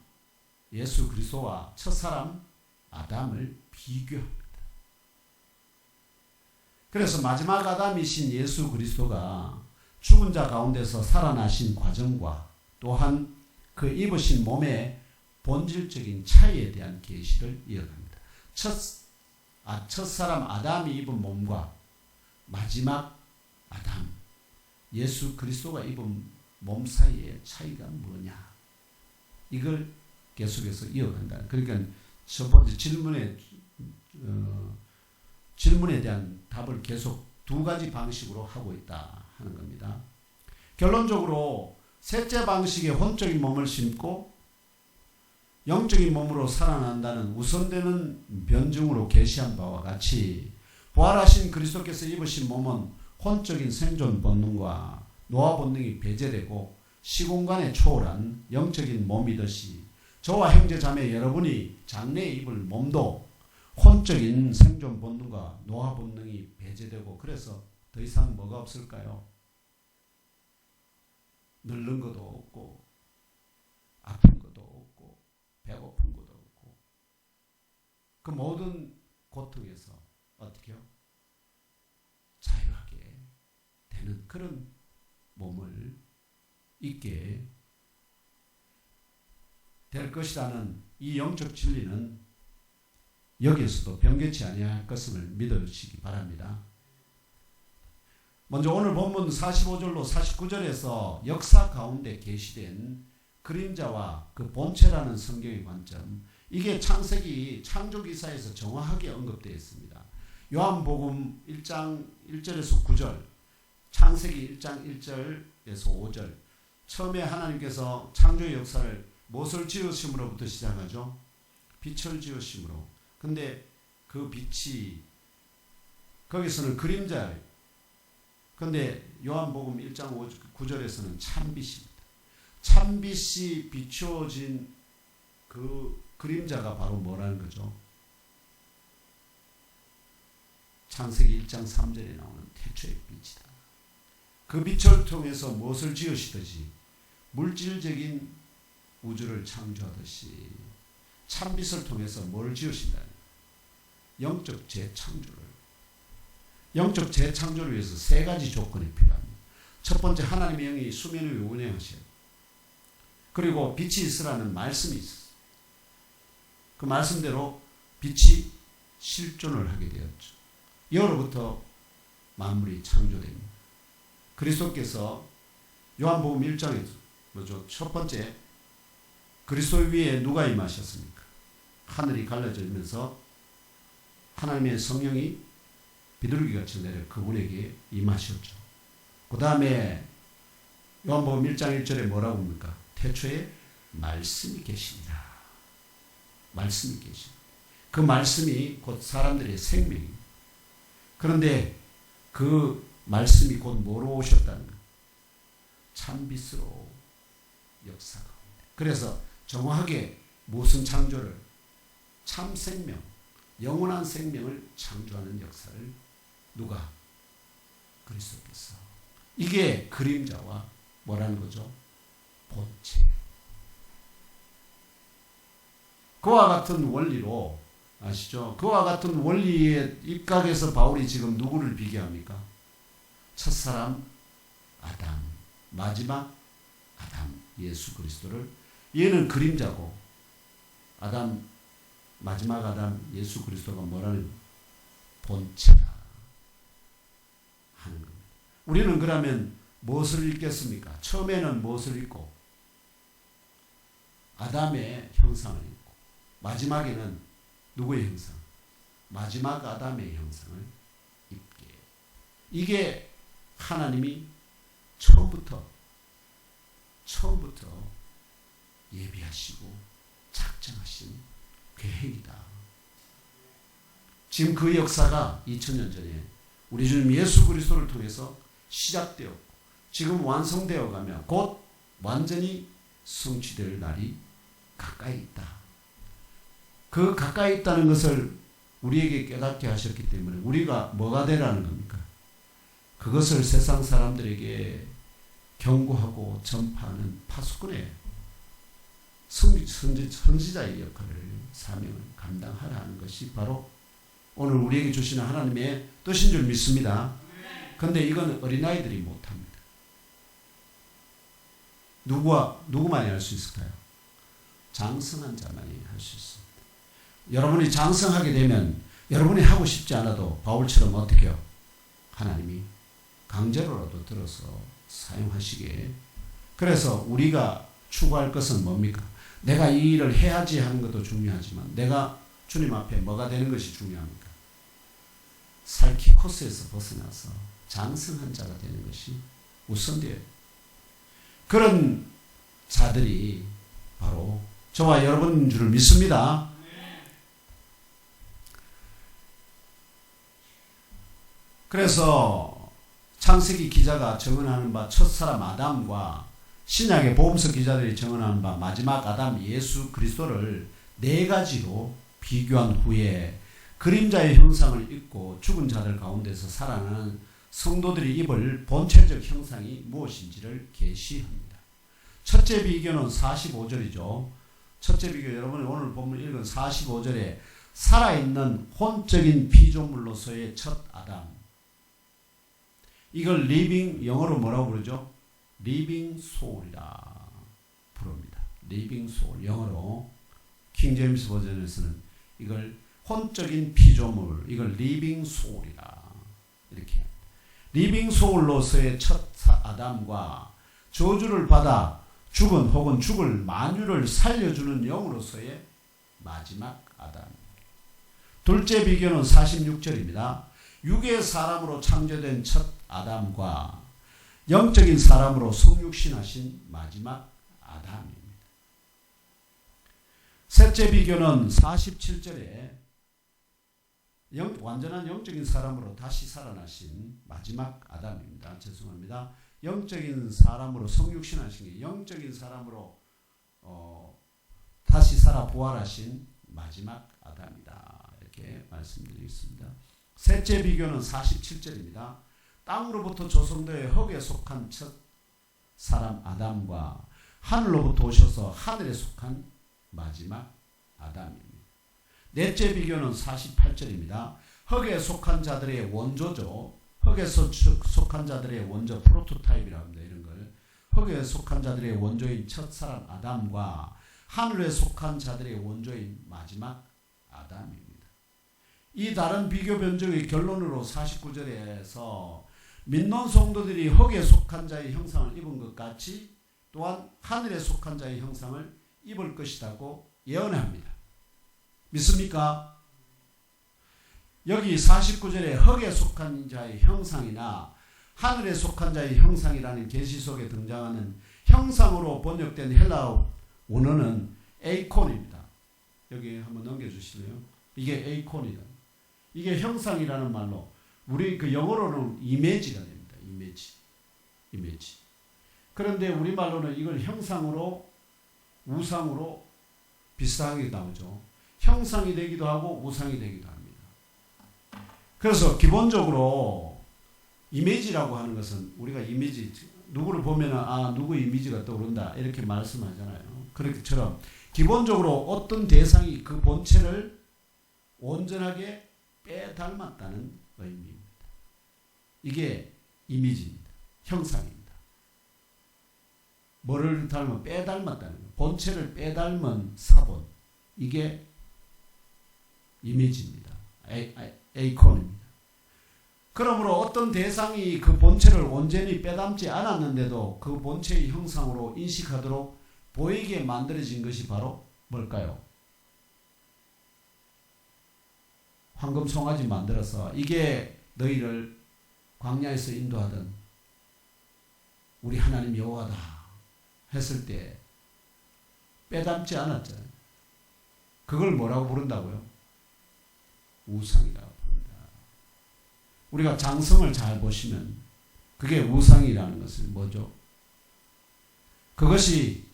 예수 그리스도와 첫사람 아담을 비교합니다. 그래서 마지막 아담이신 예수 그리스도가 죽은 자 가운데서 살아나신 과정과 또한 그 입으신 몸의 본질적인 차이에 대한 계시를 이어갑니다. 첫사람 아담이 입은 몸과 마지막 아담 예수 그리스도가 입은 몸 사이의 차이가 뭐냐, 이걸 계속해서 이어간다. 그러니까 첫 번째 질문에 대한 답을 계속 두 가지 방식으로 하고 있다 하는 겁니다. 결론적으로 셋째 방식의 혼적인 몸을 심고 영적인 몸으로 살아난다는 우선되는 변증으로 계시한 바와 같이 부활하신 그리스도께서 입으신 몸은 혼적인 생존 본능과 노화 본능이 배제되고 시공간에 초월한 영적인 몸이듯이 저와 형제 자매 여러분이 장래에 입을 몸도 혼적인 생존 본능과 노화 본능이 배제되고 그래서 더 이상 뭐가 없을까요? 늙는 것도 없고 아픈 것도 없고 배고픈 것도 없고 그 모든 고통에서 어떻게요? 자유하게 되는 그런 몸을 있게 될 것이라는 이 영적 진리는 여기에서도 변개치 아니할 것을 믿으시기 바랍니다. 먼저 오늘 본문 45절로 49절에서 역사 가운데 계시된 그림자와 그 본체라는 성경의 관점, 이게 창세기 창조기사에서 정확하게 언급되어 있습니다. 요한복음 1장 1절에서 9절, 창세기 1장 1절에서 5절, 처음에 하나님께서 창조의 역사를 무엇을 지으심으로부터 시작하죠? 빛을 지으심으로. 근데 그 빛이 거기서는 그림자예요. 근데 요한복음 1장 9절에서는 참빛입니다. 참빛이 비추어진 그 그림자가 바로 뭐라는 거죠? 창세기 1장 3절에 나오는 태초의 빛이다. 그 빛을 통해서 무엇을 지으시듯이 물질적인 우주를 창조하듯이 참빛을 통해서 뭘 지으신다? 영적 재창조를. 영적 재창조를 위해서 세 가지 조건이 필요합니다. 첫 번째, 하나님의 영이 수면 위에 운행하셔야 돼요. 그리고 빛이 있으라는 말씀이 있었어요. 그 말씀대로 빛이 실존을 하게 되었죠. 여로부터 만물이 창조됩니다. 그리스도께서 요한복음 1장에서 뭐죠? 첫 번째, 그리스도 위에 누가 임하셨습니까? 하늘이 갈라지면서 하나님의 성령이 비둘기같이 내려 그분에게 임하셨죠. 그 다음에 요한복음 1장 1절에 뭐라고 합니까? 태초에 말씀이 계시니라. 말씀이 계시니. 그 말씀이 곧 사람들의 생명입니다. 그런데 그 말씀이 곧 뭐로 오셨다는 거예요? 참빛으로 역사가 옵니다. 그래서 정확하게 무슨 창조를? 참 생명, 영원한 생명을 창조하는 역사를 누가? 그리스도께서. 이게 그림자와 뭐라는 거죠? 본체. 그와 같은 원리로 아시죠? 그와 같은 원리의 입각에서 바울이 지금 누구를 비교합니까? 첫사람 아담, 마지막 아담 예수 그리스도를, 얘는 그림자고 아담, 마지막 아담 예수 그리스도가 뭐라는? 본체다 하는 겁니다. 우리는 그러면 무엇을 읽겠습니까? 처음에는 무엇을 읽고? 아담의 형상을 읽고, 마지막에는 누구의 형상? 마지막 아담의 형상을 입게. 이게 하나님이 처음부터 예비하시고 작정하신 계획이다. 지금 그 역사가 2000년 전에 우리 주님 예수 그리스도를 통해서 시작되었고 지금 완성되어 가며 곧 완전히 성취될 날이 가까이 있다. 그 가까이 있다는 것을 우리에게 깨닫게 하셨기 때문에 우리가 뭐가 되라는 겁니까? 그것을 세상 사람들에게 경고하고 전파하는 파수꾼의 선지자의 역할을, 사명을 감당하라는 것이 바로 오늘 우리에게 주시는 하나님의 뜻인 줄 믿습니다. 그런데 이건 어린아이들이 못합니다. 누구만이 할 수 있을까요? 장성한 자만이 할 수 있습니다. 여러분이 장성하게 되면 여러분이 하고 싶지 않아도 바울처럼 어떻게 해요? 하나님이 강제로라도 들어서 사용하시게. 그래서 우리가 추구할 것은 뭡니까? 내가 이 일을 해야지 하는 것도 중요하지만 내가 주님 앞에 뭐가 되는 것이 중요합니까? 살기 코스에서 벗어나서 장성한 자가 되는 것이 우선돼요. 그런 자들이 바로 저와 여러분인 줄 믿습니다. 그래서 창세기 기자가 증언하는 바 첫사람 아담과 신약의 복음서 기자들이 증언하는 바 마지막 아담 예수 그리스도를 네 가지로 비교한 후에 그림자의 형상을 입고 죽은 자들 가운데서 살아나는 성도들이 입을 본체적 형상이 무엇인지를 계시합니다. 첫째 비교는 45절이죠. 첫째 비교, 여러분이 오늘 본문 읽은 45절에 살아있는 혼적인 피조물로서의 첫 아담, 이걸 리빙, 영어로 뭐라고 부르죠? 리빙 소울이라 부릅니다. 리빙 소울, 영어로 킹제임스 버전에서는 이걸 혼적인 피조물, 이걸 리빙 소울이라 이렇게 합니다. 리빙 소울로서의 첫 아담과 저주를 받아 죽은 혹은 죽을 만유를 살려주는 영으로서의 마지막 아담. 둘째 비교는 46절입니다. 육의 사람으로 창조된 첫 아담과 영적인 사람으로 성육신하신 마지막 아담입니다. 셋째 비교는 47절에 완전한 영적인 사람으로 다시 살아나신 마지막 아담입니다. 죄송합니다. 영적인 사람으로 성육신하신 게 영적인 사람으로 다시 살아 부활하신 마지막 아담이다. 이렇게 말씀드리겠습니다. 셋째 비교는 47절입니다. 땅으로부터 조성되어 흙에 속한 첫 사람 아담과 하늘로부터 오셔서 하늘에 속한 마지막 아담입니다. 넷째 비교는 48절입니다. 흙에 속한 자들의 원조죠. 흙에 속한 자들의 원조, 프로토타입이라고 합니다. 이런 걸. 흙에 속한 자들의 원조인 첫 사람 아담과 하늘에 속한 자들의 원조인 마지막 아담입니다. 이 다른 비교 변적의 결론으로 49절에서 믿는 성도들이 흙에 속한 자의 형상을 입은 것 같이 또한 하늘에 속한 자의 형상을 입을 것이라고 예언합니다. 믿습니까? 여기 49절에 흙에 속한 자의 형상이나 하늘에 속한 자의 형상이라는 계시 속에 등장하는 형상으로 번역된 헬라어 원어는 에이콘입니다. 여기 한번 넘겨주실래요? 이게 에이콘이다. 이게 형상이라는 말로 우리 그 영어로는 이미지가 됩니다. 이미지. 그런데 우리말로는 이걸 형상으로 우상으로 비슷하게 나오죠. 형상이 되기도 하고 우상이 되기도 합니다. 그래서 기본적으로 이미지라고 하는 것은 우리가 이미지 누구를 보면 누구 이미지가 떠오른다 이렇게 말씀하잖아요. 그렇게처럼 기본적으로 어떤 대상이 그 본체를 온전하게 빼닮았다는 의미입니다. 이게 이미지입니다. 형상입니다. 뭐를 닮아? 빼닮았다는 거예요. 본체를 빼닮은 사본. 이게 이미지입니다. 에이콘입니다. 그러므로 어떤 대상이 그 본체를 온전히 빼닮지 않았는데도 그 본체의 형상으로 인식하도록 보이게 만들어진 것이 바로 뭘까요? 황금 송아지 만들어서 이게 너희를 광야에서 인도하던 우리 하나님 여호와다 했을 때 빼닮지 않았잖아요. 그걸 뭐라고 부른다고요? 우상이라고 부른다. 우리가 장성을 잘 보시면 그게 우상이라는 것은 뭐죠? 그것이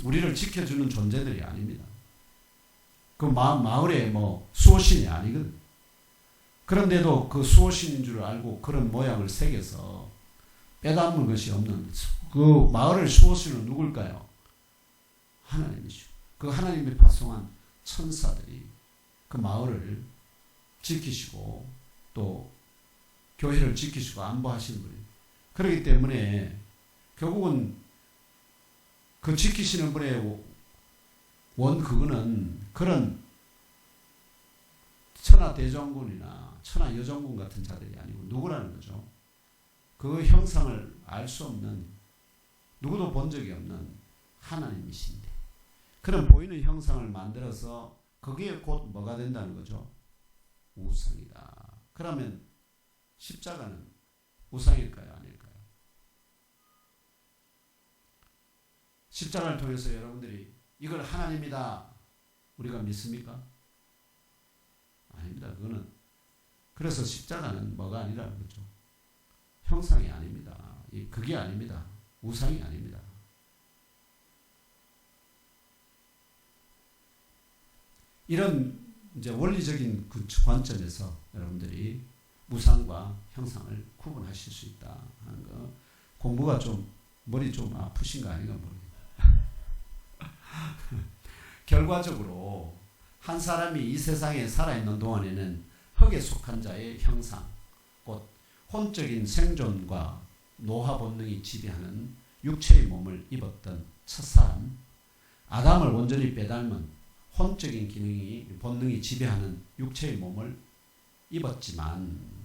우리를 지켜주는 존재들이 아닙니다. 그 마을에 수호신이 아니거든. 그런데도 그 수호신인 줄 알고 그런 모양을 새겨서 빼닮은 것이 없는 그 마을의 수호신은 누굴까요? 하나님이죠. 그 하나님이 파송한 천사들이 그 마을을 지키시고 또 교회를 지키시고 안보하시는 분이에요. 그렇기 때문에 결국은 그 지키시는 분의 그거는 그런 천하대장군이나 천하여장군 같은 자들이 아니고 누구라는 거죠? 그 형상을 알 수 없는 누구도 본 적이 없는 하나님이신데 그런 보이는 형상을 만들어서 그게 곧 뭐가 된다는 거죠? 우상이다. 그러면 십자가는 우상일까요? 아닐까요? 십자가를 통해서 여러분들이 이걸 하나님이다 우리가 믿습니까? 아닙니다. 그거는 그래서 십자가는 뭐가 아니라는 거죠. 형상이 아닙니다. 그게 아닙니다. 우상이 아닙니다. 이런 이제 원리적인 관점에서 여러분들이 우상과 형상을 구분하실 수 있다 하는 거. 공부가 좀 머리 좀 아프신 거 아닌가 모르겠다. 결과적으로 한 사람이 이 세상에 살아있는 동안에는 흙에 속한 자의 형상, 곧 혼적인 생존과 노화 본능이 지배하는 육체의 몸을 입었던 첫사람, 아담을 온전히 빼닮은 혼적인 본능이 지배하는 육체의 몸을 입었지만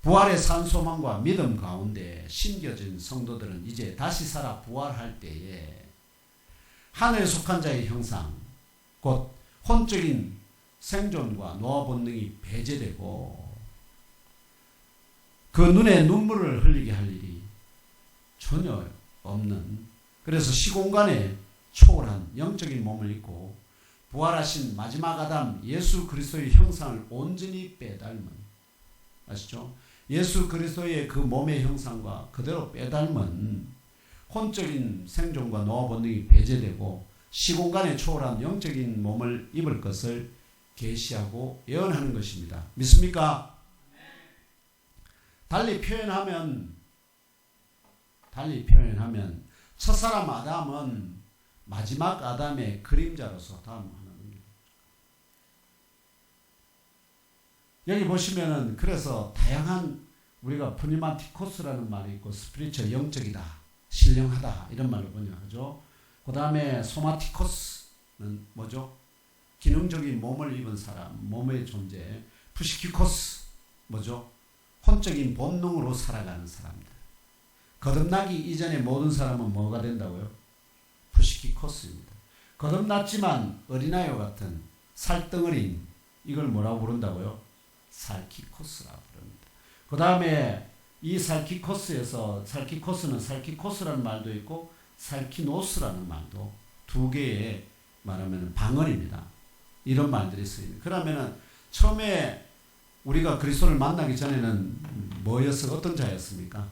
부활의 산소망과 믿음 가운데 심겨진 성도들은 이제 다시 살아 부활할 때에 하늘에 속한 자의 형상, 곧 혼적인 생존과 노화 본능이 배제되고 그 눈에 눈물을 흘리게 할 일이 전혀 없는, 그래서 시공간에 초월한 영적인 몸을 입고 부활하신 마지막 아담 예수 그리스도의 형상을 온전히 빼닮은, 아시죠? 예수 그리스도의 그 몸의 형상과 그대로 빼닮은 혼적인 생존과 노화 본능이 배제되고 시공간에 초월한 영적인 몸을 입을 것을 계시하고 예언하는 것입니다. 믿습니까? 달리 표현하면 첫사람 아담은 마지막 아담의 그림자로서 다음 하나입니다. 여기 보시면은 그래서 다양한 우리가 프니마티코스라는 말이 있고 스피리처 영적이다, 신령하다 이런 말을 번역하죠. 그 다음에 소마티코스는 뭐죠? 기능적인 몸을 입은 사람, 몸의 존재. 푸시키코스 뭐죠? 혼적인 본능으로 살아가는 사람들. 거듭나기 이전의 모든 사람은 뭐가 된다고요? 푸시키코스입니다. 거듭났지만 어린아이와 같은 살덩어린 이걸 뭐라고 부른다고요? 살키코스라고 부릅니다. 그 다음에 이 살키코스에서 살키코스는 살키코스라는 말도 있고 살키노스라는 말도 두 개의 말하면 방언입니다. 이런 말들이 쓰입니다. 그러면은 처음에 우리가 그리스도를 만나기 전에는 어떤 자였습니까?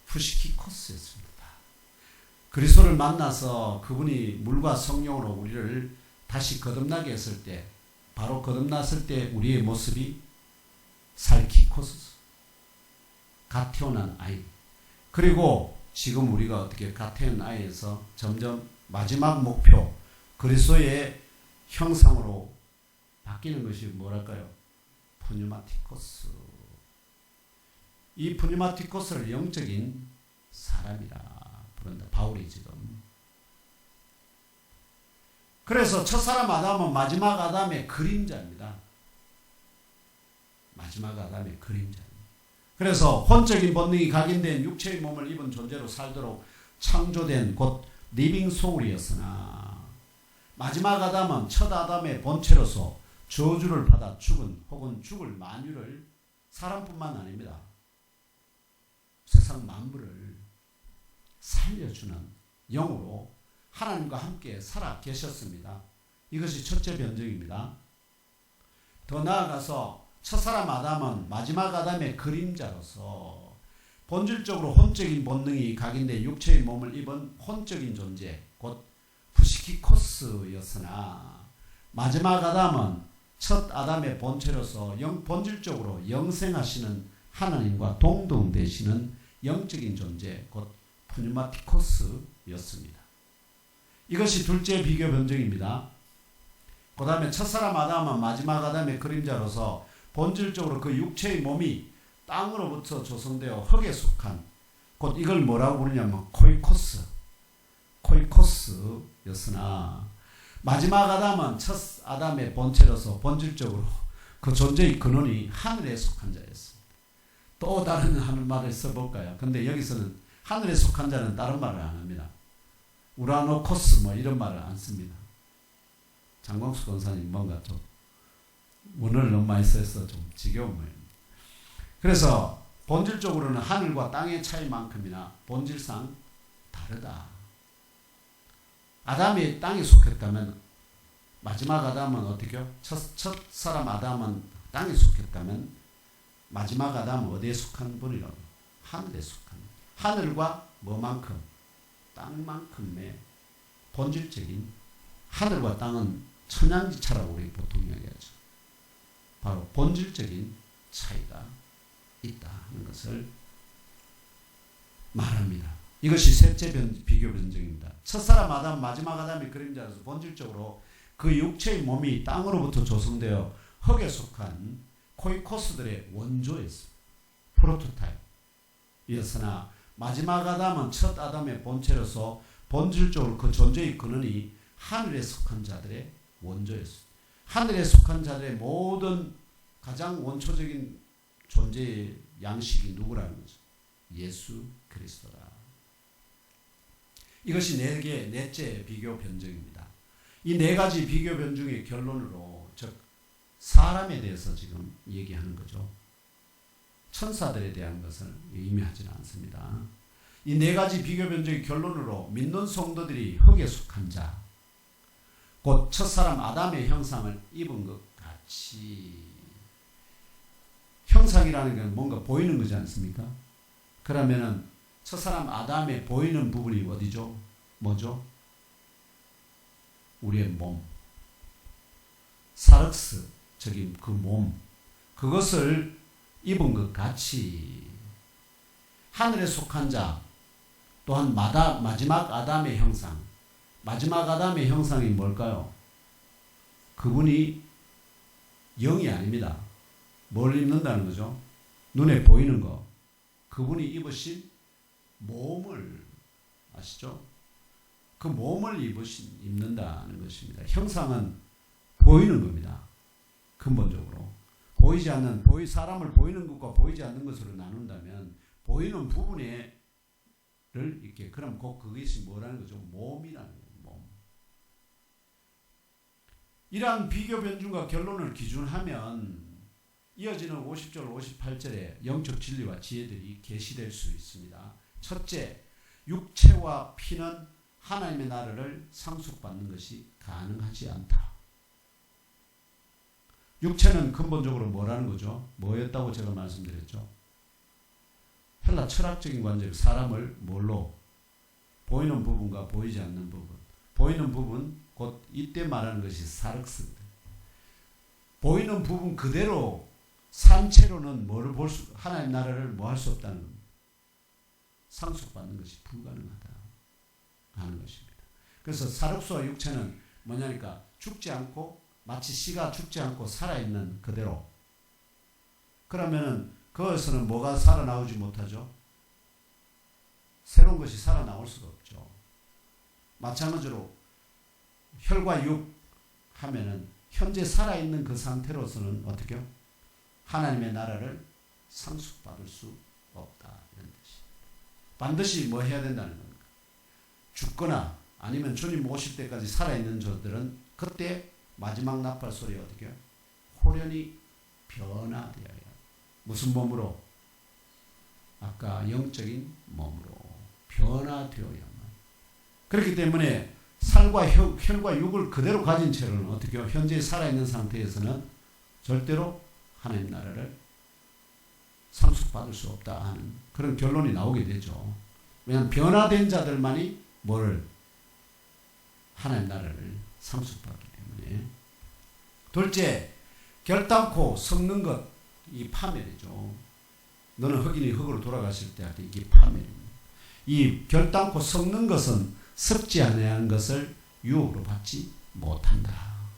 푸시키코스였습니다. 그리스도를 만나서 그분이 물과 성령으로 우리를 다시 거듭나게 했을 때, 바로 거듭났을 때 우리의 모습이 살키코스, 갓 태어난 아이. 그리고 지금 우리가 어떻게 갓 태어난 아이에서 점점 마지막 목표 그리스도의 형상으로 바뀌는 것이 뭐랄까요? 푸뉴마티코스. 이 푸뉴마티코스를 영적인 사람이라 부른다. 바울이 지금. 그래서 첫사람 아담은 마지막 아담의 그림자입니다. 마지막 아담의 그림자. 그래서 혼적인 본능이 각인된 육체의 몸을 입은 존재로 살도록 창조된 곧 리빙 소울이었으나 마지막 아담은 첫 아담의 본체로서 저주를 받아 죽은 혹은 죽을 만유를 사람뿐만 아닙니다. 세상 만물을 살려주는 영으로 하나님과 함께 살아 계셨습니다. 이것이 첫째 변증입니다. 더 나아가서 첫사람 아담은 마지막 아담의 그림자로서 본질적으로 혼적인 본능이 각인된 육체의 몸을 입은 혼적인 존재 곧 푸시키코스였으나 마지막 아담은 첫 아담의 본체로서 본질적으로 영생하시는 하나님과 동등되시는 영적인 존재 곧 푸뉴마티코스였습니다. 이것이 둘째 비교 변증입니다. 그 다음에 첫사람 아담은 마지막 아담의 그림자로서 본질적으로 그 육체의 몸이 땅으로부터 조성되어 흙에 속한 곧 이걸 뭐라고 부르냐면 코이코스였으나 마지막 아담은 첫 아담의 본체로서 본질적으로 그 존재의 근원이 하늘에 속한 자였습니다. 또 다른 하늘말을 써볼까요? 근데 여기서는 하늘에 속한 자는 다른 말을 안 합니다. 우라노코스 이런 말을 안 씁니다. 장광수 권사님 뭔가 좀 원어를 너무 많이 써서 좀 지겨운 모양입니다. 그래서 본질적으로는 하늘과 땅의 차이만큼이나 본질상 다르다. 아담이 땅에 속했다면 마지막 아담은 어떻게요? 첫 사람 아담은 땅에 속했다면 마지막 아담은 어디에 속한 분이라고? 하늘에 속한. 하늘과 뭐만큼? 땅만큼의 본질적인 하늘과 땅은 천양지차라고 우리 보통 이야기하죠. 바로 본질적인 차이가 있다는 것을 말합니다. 이것이 셋째 비교 변증입니다. 첫사람 아담, 마지막 아담의 그림자로서 본질적으로 그 육체의 몸이 땅으로부터 조성되어 흙에 속한 코이코스들의 원조였습니다. 프로토타입이었으나 마지막 아담은 첫 아담의 본체로서 본질적으로 그 존재의 근원이 하늘에 속한 자들의 원조였습니다. 하늘에 속한 자들의 모든 가장 원초적인 존재의 양식이 누구라는 거죠? 예수 그리스도다. 이것이 넷째 비교 변증입니다. 이 네 가지 비교 변증의 결론으로 즉 사람에 대해서 지금 얘기하는 거죠. 천사들에 대한 것을 의미하지는 않습니다. 이 네 가지 비교 변증의 결론으로 믿는 성도들이 흙에 속한 자, 곧 첫사람 아담의 형상을 입은 것 같이. 형상이라는 건 뭔가 보이는 거지 않습니까? 그러면은 첫사람 아담의 보이는 부분이 어디죠? 뭐죠? 우리의 몸. 사륵스, 저기 그 몸. 그것을 입은 것 같이 하늘에 속한 자, 또한 마지막 아담의 형상. 마지막 아담의 형상이 뭘까요? 그분이 영이 아닙니다. 뭘 입는다는 거죠? 눈에 보이는 거. 그분이 입으신 몸을 아시죠? 그 몸을 입는다는 것입니다. 형상은 보이는 겁니다. 근본적으로. 보이지 않는, 사람을 보이는 것과 보이지 않는 것으로 나눈다면 보이는 부분을 이렇게, 그럼 그것이 뭐라는 거죠? 몸이라는 거예요. 몸. 이러한 비교 변증과 결론을 기준하면 이어지는 50절 58절에 영적 진리와 지혜들이 계시될 수 있습니다. 첫째, 육체와 피는 하나님의 나라를 상속받는 것이 가능하지 않다. 육체는 근본적으로 뭐라는 거죠? 뭐였다고 제가 말씀드렸죠? 헬라 철학적인 관점, 사람을 뭘로? 보이는 부분과 보이지 않는 부분. 보이는 부분, 곧 이때 말하는 것이 사륵스입니다. 보이는 부분 그대로 산채로는 뭐를 볼 수, 하나님 나라를 뭐 할 수 없다는 겁니다. 상속받는 것이 불가능하다 하는 것입니다. 그래서 사륵수와 육체는 뭐냐니까 죽지 않고 마치 씨가 죽지 않고 살아있는 그대로. 그러면은 그것에서는 뭐가 살아나오지 못하죠? 새로운 것이 살아나올 수가 없죠. 마찬가지로 혈과 육 하면은 현재 살아있는 그 상태로서는 어떻게 해요? 하나님의 나라를 상속받을 수 없다. 이런 뜻이. 반드시 뭐 해야 된다는 겁니까? 죽거나 아니면 주님 오실 때까지 살아있는 자들은 그때 마지막 나팔 소리에 어떻게 해요? 홀연히 변화되어야 해요. 무슨 몸으로? 아까 영적인 몸으로 변화되어야만. 그렇기 때문에 살과 혈과 육을 그대로 가진 채로는 어떻게 해요? 현재 살아있는 상태에서는 절대로 하나님 나라를 상속받을 수 없다 하는 그런 결론이 나오게 되죠. 왜냐하면 변화된 자들만이 뭐를? 하나님 나라를 상속받기 때문에. 둘째, 결단코 썩는 것, 이 파멸이죠. 너는 흑인이 흑으로 돌아가실 때 이게 파멸입니다. 이 결단코 썩는 것은 썩지 아니한 것을 유업으로 받지 못한다.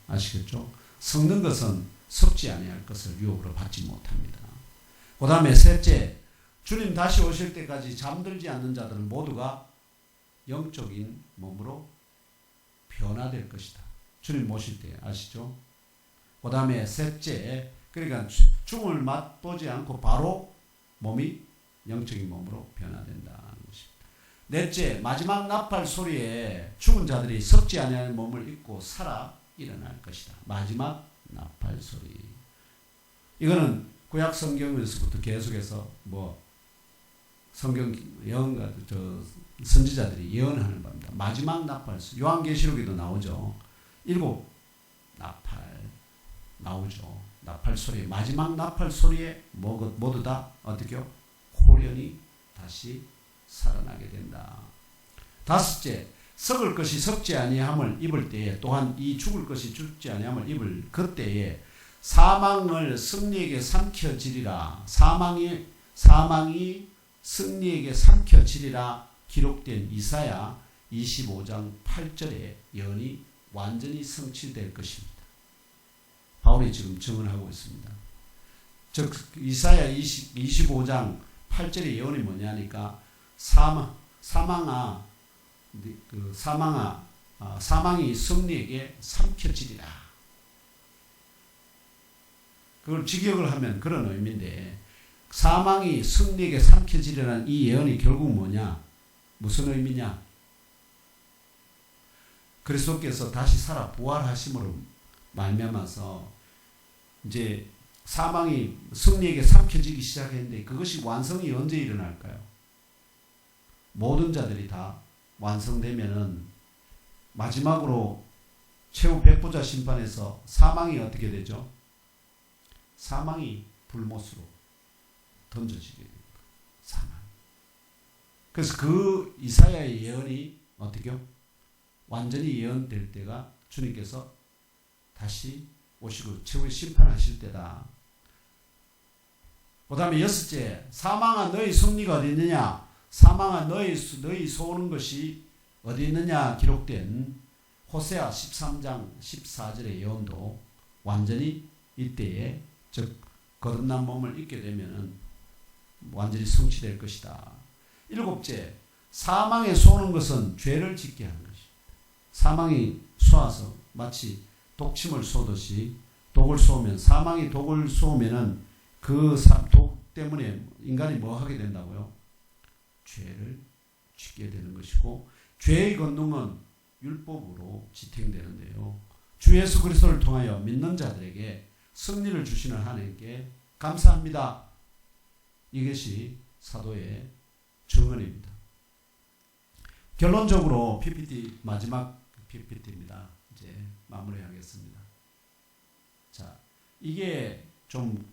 아시겠죠? 썩는 것은 썩지 아니할 것을 유업으로 받지 못합니다. 그 다음에 셋째, 주님 다시 오실 때까지 잠들지 않는 자들은 모두가 영적인 몸으로 변화될 것이다. 주님 모실 때 아시죠? 그 다음에 셋째, 그러니까 죽음을 맛보지 않고 바로 몸이 영적인 몸으로 변화된다는 것입니다. 넷째, 마지막 나팔 소리에 죽은 자들이 썩지 아니하는 몸을 입고 살아 일어날 것이다. 마지막 나팔 소리. 이거는 구약 성경에서부터 계속해서 뭐 성경 예언가 선지자들이 예언하는 겁니다. 마지막 나팔 소리. 요한계시록에도 나오죠. 7 나팔 나오죠. 나팔 소리. 마지막 나팔 소리에 모두 다 어떻게요? 홀연히 다시 살아나게 된다. 다섯째, 썩을 것이 썩지 아니함을 입을 때에 또한 이 죽을 것이 죽지 아니함을 입을 그때에 사망을 승리에게 삼켜지리라. 사망이 승리에게 삼켜지리라 기록된 이사야 25장 8절의 예언이 완전히 성취될 것입니다. 바울이 지금 증언하고 있습니다. 즉 이사야 25장 8절의 예언이 뭐냐니까 사망이 승리에게 삼켜지리라. 그걸 직역을 하면 그런 의미인데 사망이 승리에게 삼켜지리라는 이 예언이 결국 뭐냐? 무슨 의미냐? 그리스도께서 다시 살아 부활하심으로 말미암아서 이제 사망이 승리에게 삼켜지기 시작했는데 그것이 완성이 언제 일어날까요? 모든 자들이 다 완성되면은 마지막으로 최후 백보자 심판에서 사망이 어떻게 되죠? 사망이 불못으로 던져지게 됩니다. 사망. 그래서 그 이사야의 예언이 어떻게요? 완전히 예언될 때가 주님께서 다시 오시고 최후의 심판하실 때다. 그 다음에 여섯째, 사망아 너희 승리가 어디 있느냐? 사망아 너희 쏘는 것이 어디 있느냐? 기록된 호세아 13장 14절의 예언도 완전히 이때에 즉 거듭난 몸을 입게 되면은 완전히 성취될 것이다. 일곱째, 사망에 쏘는 것은 죄를 짓게 하는 것입니다. 사망이 쏘아서 마치 독침을 쏘듯이 독을 쏘면 사망이 독을 쏘면은 그 독 때문에 인간이 뭐 하게 된다고요? 죄를 짓게 되는 것이고 죄의 권능은 율법으로 지탱되는데요. 주 예수 그리스도를 통하여 믿는 자들에게 승리를 주시는 하나님께 감사합니다. 이것이 사도의 증언입니다. 결론적으로 PPT 마지막 PPT입니다. 이제 마무리하겠습니다. 자, 이게 좀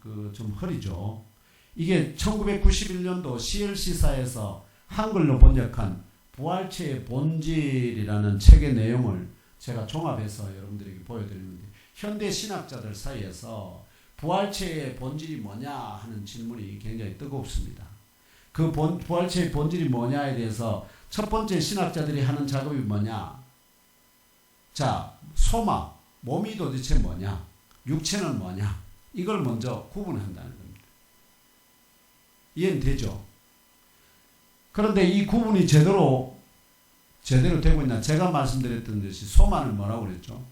허리죠. 이게 1991년도 CLC사에서 한글로 번역한 부활체의 본질이라는 책의 내용을 제가 종합해서 여러분들에게 보여드리는데, 현대 신학자들 사이에서 부활체의 본질이 뭐냐 하는 질문이 굉장히 뜨겁습니다. 그 부활체의 본질이 뭐냐에 대해서 첫 번째 신학자들이 하는 작업이 뭐냐? 자, 소마, 몸이 도대체 뭐냐? 육체는 뭐냐? 이걸 먼저 구분한다는 겁니다. 이해는 되죠? 그런데 이 구분이 제대로 되고 있나? 제가 말씀드렸던 듯이 소마는 뭐라고 그랬죠?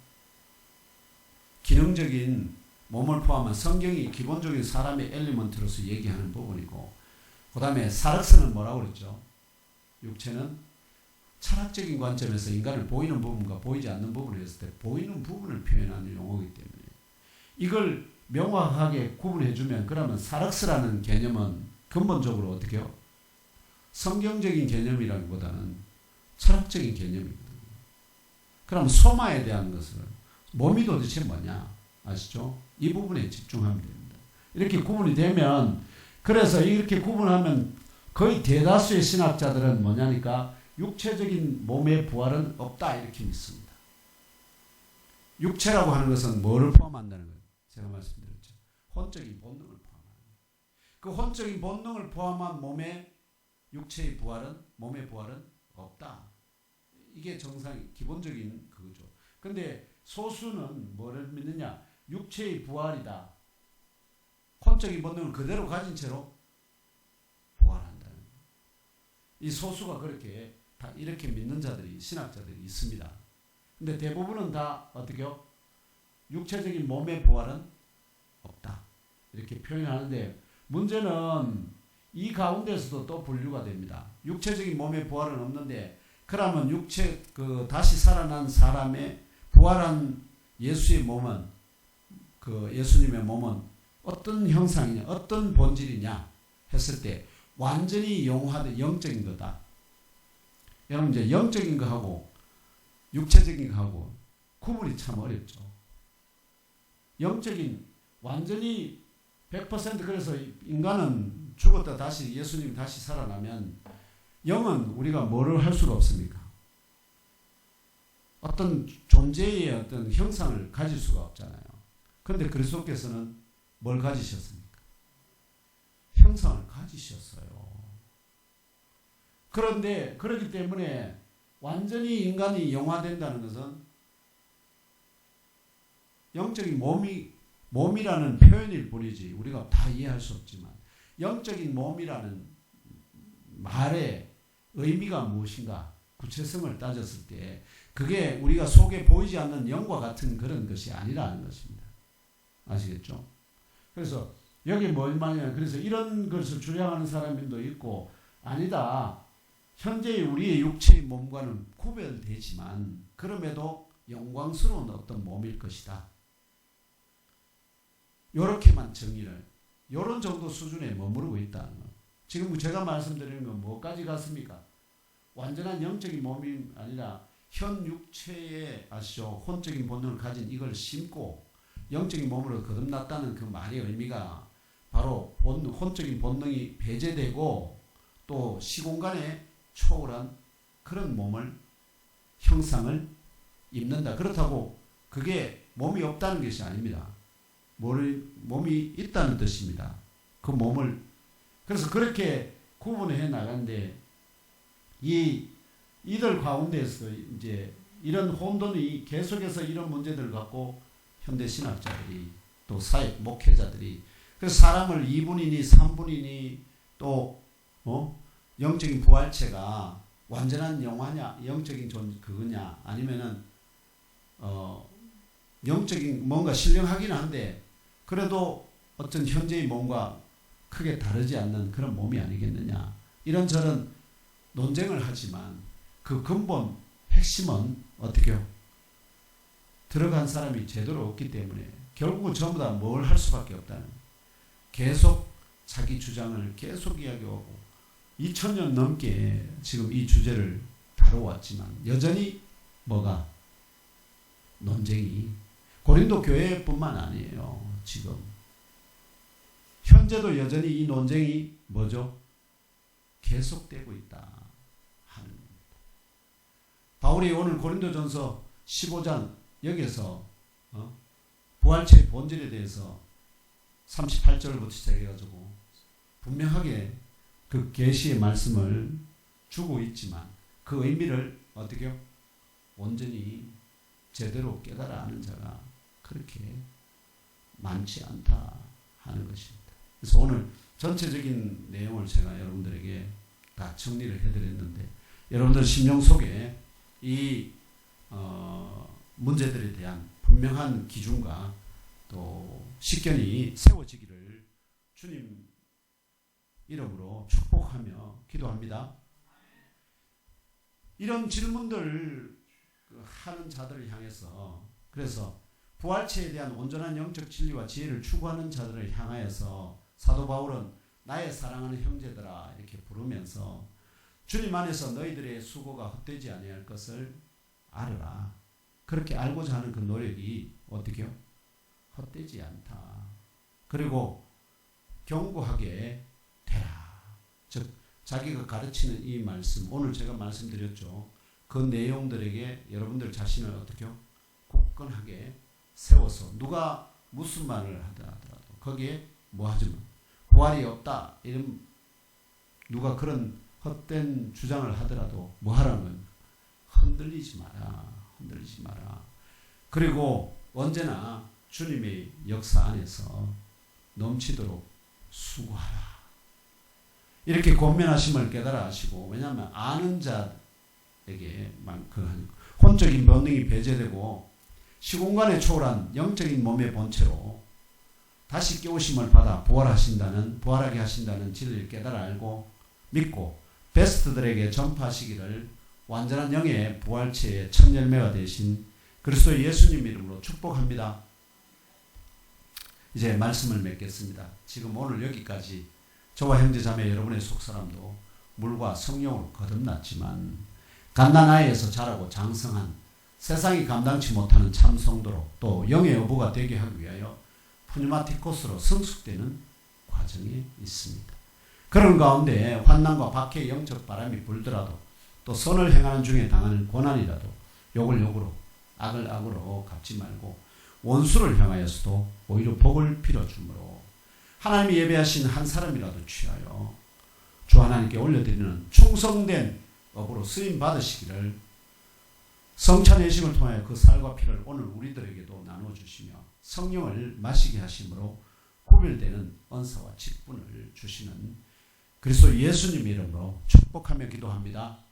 기능적인 몸을 포함한 성경이 기본적인 사람의 엘리먼트로서 얘기하는 부분이고, 그 다음에 사륵스는 뭐라고 그랬죠? 육체는 철학적인 관점에서 인간을 보이는 부분과 보이지 않는 부분을 했을 때 보이는 부분을 표현하는 용어이기 때문에 이걸 명확하게 구분해주면, 그러면 사륵스라는 개념은 근본적으로 어떻게 해요? 성경적인 개념이라기보다는 철학적인 개념이거든요. 그럼 소마에 대한 것을 몸이 도대체 뭐냐 아시죠? 이 부분에 집중하면 됩니다. 이렇게 구분이 되면, 그래서 이렇게 구분하면 거의 대다수의 신학자들은 뭐냐니까 육체적인 몸의 부활은 없다 이렇게 믿습니다. 육체라고 하는 것은 뭐를 포함한다는 거예요? 제가 말씀드렸죠. 혼적인 본능을 포함하는 거예요. 그 혼적인 본능을 포함한 몸의 부활은 없다. 이게 정상 기본적인 그거죠. 근데 소수는 뭐를 믿느냐? 육체의 부활이다. 혼적인 본능을 그대로 가진 채로 부활한다는 거예요. 이 소수가 그렇게 다 이렇게 믿는 자들이, 신학자들이 있습니다. 근데 대부분은 다 어떻게요? 육체적인 몸의 부활은 없다. 이렇게 표현하는데, 문제는 이 가운데서도 또 분류가 됩니다. 육체적인 몸의 부활은 없는데, 그러면 다시 살아난 사람의 부활한 예수의 몸은, 예수님의 몸은 어떤 형상이냐, 어떤 본질이냐 했을 때 완전히 영화된 영적인 거다. 여러분, 이제 영적인 거하고 육체적인 거하고 구분이 참 어렵죠. 영적인 완전히 100% 그래서 인간은 죽었다 다시 예수님이 다시 살아나면 영은 우리가 뭐를 할 수가 없습니까? 어떤 존재의 어떤 형상을 가질 수가 없잖아요. 그런데 그리스도께서는 뭘 가지셨습니까? 형상을 가지셨어요. 그런데 그렇기 때문에 완전히 인간이 영화된다는 것은 영적인 몸이라는 표현일 뿐이지 우리가 다 이해할 수 없지만, 영적인 몸이라는 말의 의미가 무엇인가 구체성을 따졌을 때 그게 우리가 속에 보이지 않는 영과 같은 그런 것이 아니라는 것입니다. 아시겠죠? 그래서 여기 뭘 말하냐면, 그래서 이런 것을 주장하는 사람도 있고, 아니다, 현재의 우리의 육체의 몸과는 구별되지만 그럼에도 영광스러운 어떤 몸일 것이다. 요렇게만 정의를, 요런 정도 수준에 머무르고 있다는 거. 지금 제가 말씀드리는 건 뭐까지 갔습니까? 완전한 영적인 몸이 아니라 현 육체에, 아시죠? 혼적인 본능을 가진 이걸 심고 영적인 몸으로 거듭났다는 그 말의 의미가 바로 혼적인 본능이 배제되고 또 시공간에 초월한 그런 몸을, 형상을 입는다. 그렇다고 그게 몸이 없다는 것이 아닙니다. 몸이 있다는 뜻입니다. 그 몸을. 그래서 그렇게 구분해 나가는데, 이들 가운데서 이제 이런 혼돈이 계속해서 이런 문제들을 갖고 현대 신학자들이 또 목회자들이, 그래서 사람을 2분이니 3분이니 또 영적인 부활체가 완전한 영화냐, 영적인 그거냐, 아니면은 영적인 뭔가 신령하긴 한데 그래도 어떤 현재의 몸과 크게 다르지 않는 그런 몸이 아니겠느냐, 이런저런 논쟁을 하지만 그 근본 핵심은 어떻게요? 들어간 사람이 제대로 없기 때문에 결국은 전부 다 뭘 할 수밖에 없다는 거예요. 계속 자기 주장을 계속 이야기하고 2000년 넘게 지금 이 주제를 다뤄왔지만 여전히 뭐가 논쟁이 고린도 교회뿐만 아니에요. 지금 현재도 여전히 이 논쟁이 뭐죠? 계속되고 있다 하는 겁니다. 바울이 오늘 고린도전서 15장 여기에서 부활체의 본질에 대해서 38절부터 시작해가지고 분명하게 그 계시의 말씀을 주고 있지만 그 의미를 어떻게 온전히 제대로 깨달아 아는 자가 그렇게 많지 않다 하는 것입니다. 그래서 오늘 전체적인 내용을 제가 여러분들에게 다 정리를 해드렸는데 여러분들 심령 속에 이 문제들에 대한 분명한 기준과 또 식견이 세워지기를 주님 이름으로 축복하며 기도합니다. 이런 질문들 하는 자들을 향해서 그래서 부활체에 대한 온전한 영적 진리와 지혜를 추구하는 자들을 향하여서 사도 바울은 나의 사랑하는 형제들아 이렇게 부르면서 주님 안에서 너희들의 수고가 헛되지 아니할 것을 알으라. 그렇게 알고자 하는 그 노력이 어떻게요? 헛되지 않다. 그리고 견고하게 되라. 즉 자기가 가르치는 이 말씀 오늘 제가 말씀드렸죠. 그 내용들에게 여러분들 자신을 어떻게요? 굳건하게 세워서 누가 무슨 말을 하더라도 거기에 뭐 하지만 부활이 없다 이런 누가 그런 헛된 주장을 하더라도 뭐 하라는 흔들리지 마라. 흔들리지 마라. 그리고 언제나 주님의 역사 안에서 넘치도록 수고하라. 이렇게 권면하심을 깨달아 하시고 왜냐하면 아는 자에게 그 혼적인 본능이 배제되고 시공간에 초월한 영적인 몸의 본체로 다시 깨우심을 받아 부활하게 하신다는 진리를 깨달아 알고 믿고 베스트들에게 전파하시기를 완전한 영의 부활체의 첫 열매가 되신 그리스도 예수님 이름으로 축복합니다. 이제 말씀을 맺겠습니다. 지금 오늘 여기까지 저와 형제 자매 여러분의 속사람도 물과 성령으로 거듭났지만 갓난아이에서 자라고 장성한 세상이 감당치 못하는 참 성도로 또 영의 어부가 되게 하기 위하여 푸뉴마티코스로 성숙되는 과정에 있습니다. 그런 가운데 환난과 박해의 영적 바람이 불더라도 또 선을 행하는 중에 당하는 고난이라도 욕을 욕으로 악을 악으로 갚지 말고 원수를 향하여서도 오히려 복을 빌어주므로 하나님이 예배하신 한 사람이라도 취하여 주 하나님께 올려드리는 충성된 업으로 쓰임 받으시기를 성찬 예식을 통하여 그 살과 피를 오늘 우리들에게도 나눠주시며 성령을 마시게 하심으로 구별되는 은사와 직분을 주시는 그리스도 예수님 이름으로 축복하며 기도합니다.